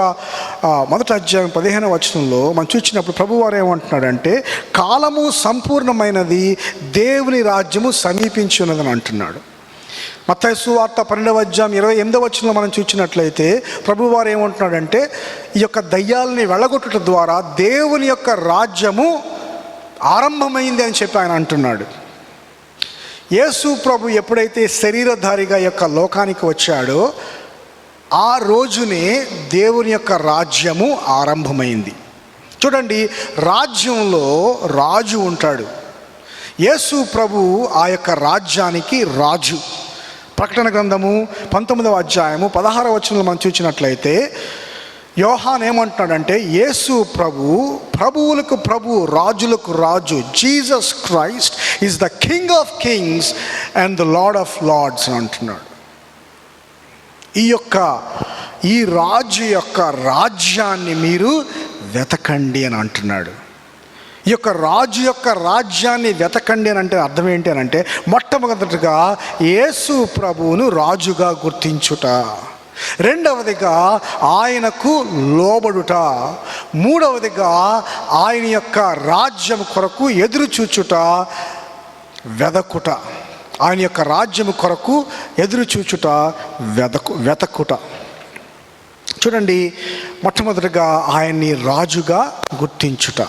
1వ అధ్యాయం 15వ వచనంలో మనం చూసినప్పుడు ప్రభువారు ఏమంటున్నాడంటే కాలము సంపూర్ణమైనది, దేవుని రాజ్యము సమీపించి ఉన్నదని అంటున్నాడు. మత్తయి సువార్త 12వ అధ్యాయం 28వ వచనంలో మనం చూసినట్లయితే ప్రభువారు ఏమంటున్నాడంటే ఈ యొక్క దయ్యాలని వెళ్ళగొట్టుట ద్వారా దేవుని యొక్క రాజ్యము ఆరంభమైంది అని చెప్పి ఆయన అంటున్నాడు. యేసు ప్రభు ఎప్పుడైతే శరీరధారిగా యొక్క లోకానికి వచ్చాడో ఆ రోజునే దేవుని యొక్క రాజ్యము ఆరంభమైంది. చూడండి, రాజ్యంలో రాజు ఉంటాడు. యేసు ప్రభు ఆ యొక్క రాజ్యానికి రాజు. ప్రకటన గ్రంథము 19వ అధ్యాయము 16వ వచనంలో మనం చూసినట్లయితే యోహాన్ ఏమంటున్నాడంటే యేసు ప్రభు ప్రభువులకు ప్రభు, రాజులకు రాజు, Jesus Christ is the king of kings and the Lord of lords అని అంటున్నాడు. ఈ రాజు యొక్క రాజ్యాన్ని మీరు వెతకండి అని అంటున్నాడు. ఈ యొక్క రాజు యొక్క రాజ్యాన్ని వెతకండి అని అంటే అర్థం ఏంటి అని అంటే మొట్టమొదటిగా యేసు ప్రభువును రాజుగా గుర్తించుట, రెండవదిగా ఆయనకు లోబడుట, మూడవదిగా ఆయన యొక్క రాజ్యం కొరకు ఎదురు చూచుట, వెదకుట. ఆయన యొక్క రాజ్యం కొరకు ఎదురు చూచుట, వెతకుట. చూడండి, మొట్టమొదటిగా ఆయన్ని రాజుగా గుర్తించుట.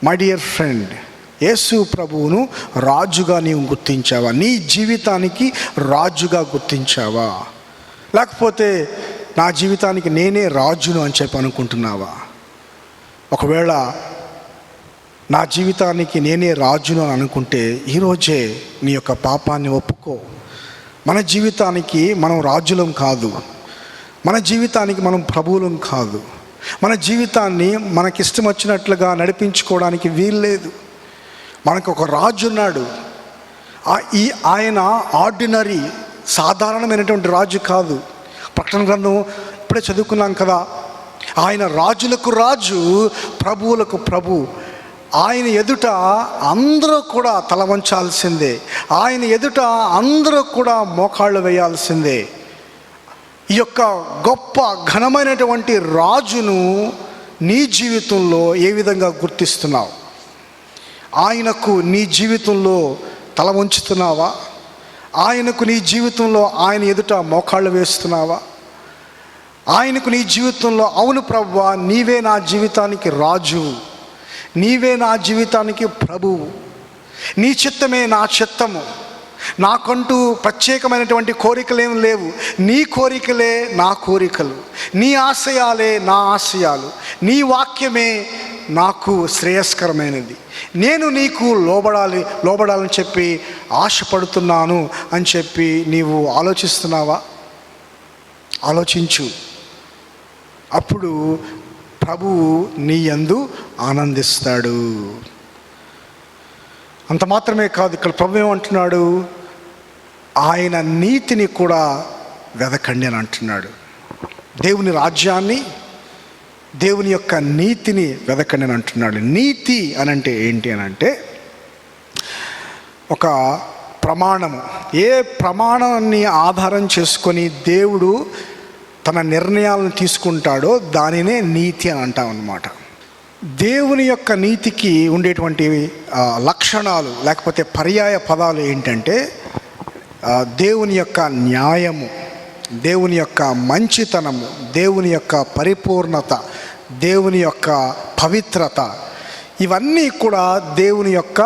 మై డియర్ ఫ్రెండ్, యేసు ప్రభువును రాజుగా నీవు గుర్తించావా? నీ జీవితానికి రాజుగా గుర్తించావా? లేకపోతే నా జీవితానికి నేనే రాజును అని చెప్పి అనుకుంటున్నావా? ఒకవేళ నా జీవితానికి నేనే రాజును అని అనుకుంటే ఈరోజే నీ యొక్క పాపాన్ని ఒప్పుకో. మన జీవితానికి మనం రాజులం కాదు, మన జీవితానికి మనం ప్రభువులం కాదు, మన జీవితాన్ని మనకిష్టం వచ్చినట్లుగా నడిపించుకోవడానికి వీల్లేదు. మనకు ఒక రాజు ఉన్నాడు. ఆయన ఆర్డినరీ, సాధారణమైనటువంటి రాజు కాదు. ప్రకటన గ్రంథం ఇప్పుడే చదువుకున్నాం కదా, ఆయన రాజులకు రాజు, ప్రభువులకు ప్రభు. ఆయన ఎదుట అందరూ కూడా తల వంచాల్సిందే, ఆయన ఎదుట అందరూ కూడా మోకాళ్ళు వేయాల్సిందే. ఈ యొక్క గొప్ప ఘనమైనటువంటి రాజును నీ జీవితంలో ఏ విధంగా గుర్తిస్తున్నావు? ఆయనకు నీ జీవితంలో తల వంచుతున్నావా? ఆయనకు నీ జీవితంలో ఆయన ఎదుట మోకాళ్ళు వేస్తున్నావా? ఆయనకు నీ జీవితంలో అవును ప్రభువా, నీవే నా జీవితానికి రాజు, నీవే నా జీవితానికి ప్రభువు, నీ చిత్తమే నా చిత్తము, నాకంటూ ప్రత్యేకమైనటువంటి కోరికలేం లేవు, నీ కోరికలే నా కోరికలు, నీ ఆశయాలే నా ఆశయాలు, నీ వాక్యమే నాకు శ్రేయస్కరమైనది, నేను నీకు లోబడాలని చెప్పి ఆశపడుతున్నాను అని చెప్పి నీవు ఆలోచిస్తున్నావా? ఆలోచించు. అప్పుడు ప్రభువు నీ యందు ఆనందిస్తాడు. అంత మాత్రమే కాదు, ఇక్కడ ప్రభు ఏమంటున్నాడు? ఆయన నీతిని కూడా వెదకండి అని అంటున్నాడు. దేవుని రాజ్యాన్ని, దేవుని యొక్క నీతిని వెదకండి అని అంటున్నాడు. నీతి అని అంటే ఏంటి అని అంటే ఒక ప్రమాణము. ఏ ప్రమాణాన్ని ఆధారం చేసుకొని దేవుడు తన నిర్ణయాలను తీసుకుంటాడో దానినే నీతి అని అంటాం అన్నమాట. దేవుని యొక్క నీతికి ఉండేటువంటి లక్షణాలు లేకపోతే పర్యాయ పదాలు ఏంటంటే దేవుని యొక్క న్యాయము, దేవుని యొక్క మంచితనము, దేవుని యొక్క పరిపూర్ణత, దేవుని యొక్క పవిత్రత, ఇవన్నీ కూడా దేవుని యొక్క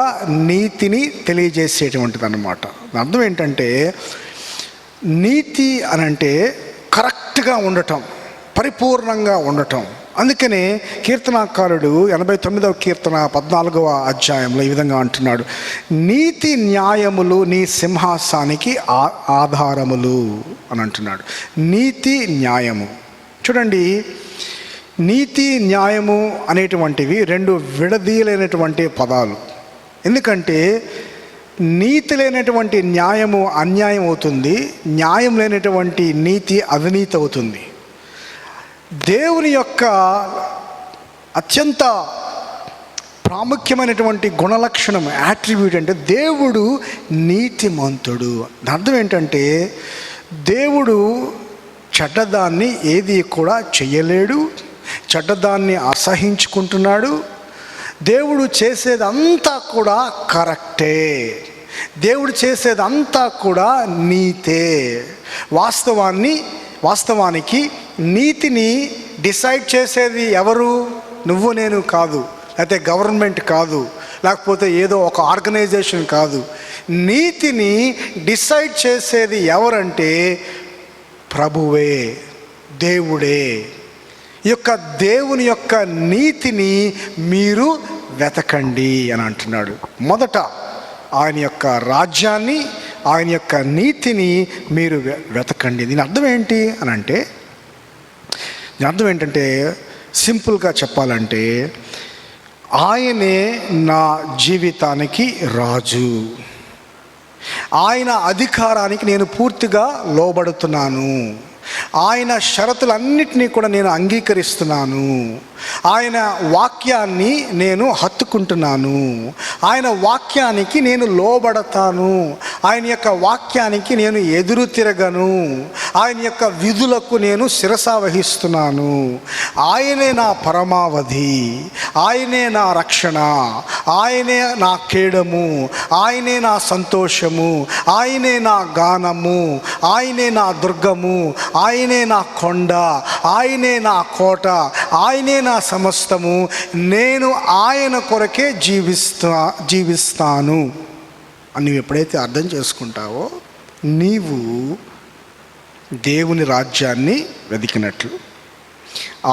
నీతిని తెలియజేసేటువంటిది అన్నమాట. అర్థం ఏంటంటే నీతి అనంటే కరెక్ట్గా ఉండటం, పరిపూర్ణంగా ఉండటం. అందుకనే కీర్తనాకారుడు 89వ కీర్తన 14వ అధ్యాయంలో ఈ విధంగా అంటున్నాడు, నీతి న్యాయములు నీ సింహాసానికి ఆధారములు అని అంటున్నాడు. నీతి న్యాయము చూడండి, నీతి న్యాయము అనేటువంటివి రెండు విడదీయలేనటువంటి పదాలు. ఎందుకంటే నీతి లేనటువంటి న్యాయము అన్యాయం అవుతుంది, న్యాయం లేనటువంటి నీతి అవినీతి అవుతుంది. దేవుని యొక్క అత్యంత ప్రాముఖ్యమైనటువంటి గుణలక్షణం, యాట్రిబ్యూట్ అంటే దేవుడు నీతిమంతుడు. అర్థం ఏంటంటే దేవుడు చెడ్డదాన్ని ఏది కూడా చెయ్యలేడు, చెడ్డదాన్ని అసహించుకుంటున్నాడు. దేవుడు చేసేదంతా కూడా కరెక్టే, దేవుడు చేసేదంతా కూడా నీతే. వాస్తవానికి నీతిని డిసైడ్ చేసేది ఎవరు? నువ్వు నేను కాదు, లేకపోతే గవర్నమెంట్ కాదు, లేకపోతే ఏదో ఒక ఆర్గనైజేషన్ కాదు. నీతిని డిసైడ్ చేసేది ఎవరంటే ప్రభువే, దేవుడే. ఈ యొక్క దేవుని యొక్క నీతిని మీరు వెతకండి అని అంటున్నాడు. మొదట ఆయన యొక్క రాజ్యాన్ని, ఆయన యొక్క నీతిని మీరు వెతకండి. దీని అర్థం ఏంటి అని అంటే, దీని అర్థం ఏంటంటే సింపుల్గా చెప్పాలంటే ఆయనే నా జీవితానికి రాజు, ఆయన అధికారానికి నేను పూర్తిగా లోబడుతున్నాను, ఆయన షరతులన్నిటినీ కూడా నేను అంగీకరిస్తున్నాను, ఆయన వాక్యాన్ని నేను హత్తుకుంటున్నాను, ఆయన వాక్యానికి నేను లోబడతాను, ఆయన యొక్క వాక్యానికి నేను ఎదురు తిరగను, ఆయన యొక్క విధులకు నేను శిరస వహిస్తున్నాను. ఆయనే నా పరమావధి, ఆయనే నా రక్షణ, ఆయనే నా కేడము, ఆయనే నా సంతోషము, ఆయనే నా గానము, ఆయనే నా దుర్గము, ఆయనే నా కొండ, ఆయనే నా కోట, ఆయనే నా సమస్తము, నేను ఆయన కొరకే జీవిస్తాను అని నువ్వు ఎప్పుడైతే అర్థం చేసుకుంటావో నీవు దేవుని రాజ్యాన్ని వెతికినట్లు,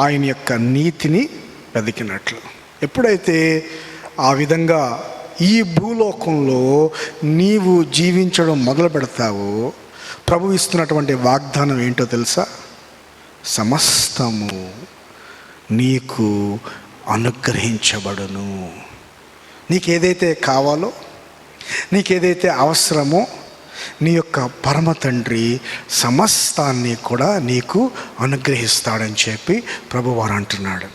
ఆయన యొక్క నీతిని వెతికినట్లు. ఎప్పుడైతే ఆ విధంగా ఈ భూలోకంలో నీవు జీవించడం మొదలు పెడతావో ప్రభు ఇస్తున్నటువంటి వాగ్దానం ఏంటో తెలుసా? సమస్తము నీకు అనుగ్రహించబడును. నీకేదైతే కావాలో, నీకేదైతే అవసరమో నీ యొక్క పరమ తండ్రి సమస్తాన్ని కూడా నీకు అనుగ్రహిస్తాడని చెప్పి ప్రభువారు అంటున్నాడు.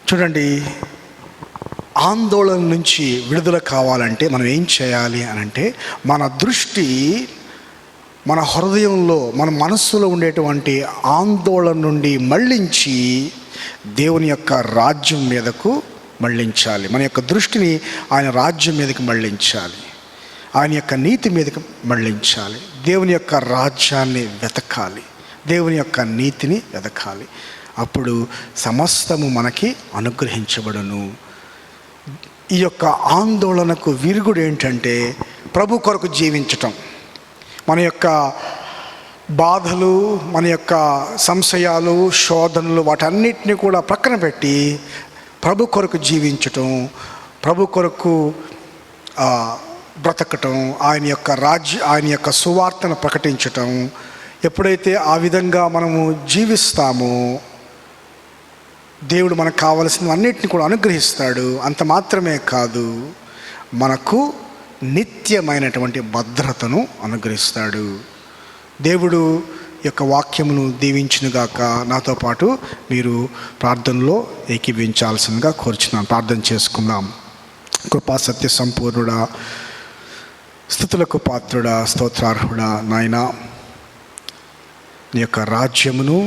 చూడండి, ఆందోళన నుంచి విడుదల కావాలంటే మనం ఏం చేయాలి అని అంటే, మన దృష్టి మన హృదయంలో, మన మనస్సులో ఉండేటువంటి ఆందోళన నుండి మళ్ళించి దేవుని యొక్క రాజ్యం మీదకు మళ్ళించాలి. మన యొక్క దృష్టిని ఆయన రాజ్యం మీదకి మళ్ళించాలి, ఆయన యొక్క నీతి మీదకి మళ్ళించాలి. దేవుని యొక్క రాజ్యాన్ని వెతకాలి, దేవుని యొక్క నీతిని వెతకాలి. అప్పుడు సమస్తము మనకి అనుగ్రహించబడును. ఈ యొక్క ఆందోళనకు విరుగుడు ఏంటంటే ప్రభు కొరకు జీవించటం. మన యొక్క బాధలు, మన యొక్క సంశయాలు, శోధనలు, వాటన్నిటిని కూడా ప్రక్కన పెట్టి ప్రభు కొరకు జీవించటం, ప్రభు కొరకు బ్రతకటం, ఆయన యొక్క సువార్తను ప్రకటించటం. ఎప్పుడైతే ఆ విధంగా మనము జీవిస్తామో దేవుడు మనకు కావలసిన అన్నిటిని కూడా అనుగ్రహిస్తాడు. అంత మాత్రమే కాదు, మనకు నిత్యమైనటువంటి భద్రతను అనుగ్రహిస్తాడు. దేవుడు యొక్క వాక్యమును దీవించునుగాక. నాతో పాటు మీరు ప్రార్థనలో ఏకీభవించాల్సిందిగా కోరుచున్నాను. ప్రార్థన చేసుకుందాం. కృపా సత్య సంపూర్ణుడా, స్తుతులకు పాత్రుడా, స్తోత్రార్హుడా, నాయనా, నీ యొక్క రాజ్యమును,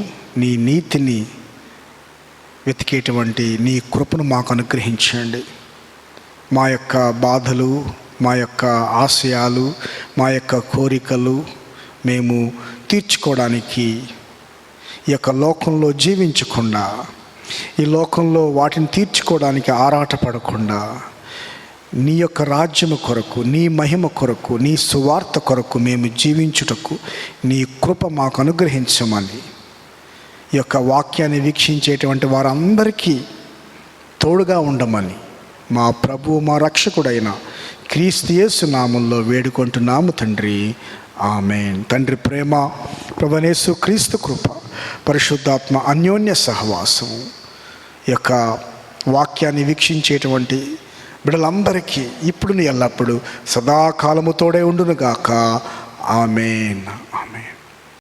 నీ నీతిని వెతికేటువంటి నీ కృపను మాకు అనుగ్రహించండి. మా యొక్క బాధలు, మా యొక్క ఆశయాలు, మా యొక్క కోరికలు మేము తీర్చుకోవడానికి ఈ యొక్క లోకంలో జీవించకుండా, ఈ లోకంలో వాటిని తీర్చుకోవడానికి ఆరాటపడకుండా నీ యొక్క రాజ్యము కొరకు, నీ మహిమ కొరకు, నీ సువార్త కొరకు మేము జీవించుటకు నీ కృప మాకు అనుగ్రహించమని ఈ యొక్క వాక్యాన్ని వీక్షించేటువంటి వారందరికీ తోడుగా ఉండమని మా ప్రభువు మా రక్షకుడైన క్రీస్తు యేసు నామములో వేడుకుంటున్నాము తండ్రి. ఆమేన్. తండ్రి ప్రేమ, ప్రభువైన యేసు క్రీస్తు కృప, పరిశుద్ధాత్మ అన్యోన్య సహవాసము ఈ యొక్క వాక్యాన్ని వీక్షించేటువంటి బిడ్డలందరికీ ఇప్పుడు ఎల్లప్పుడూ సదాకాలము తోడే ఉండునుగాక. ఆమేన్.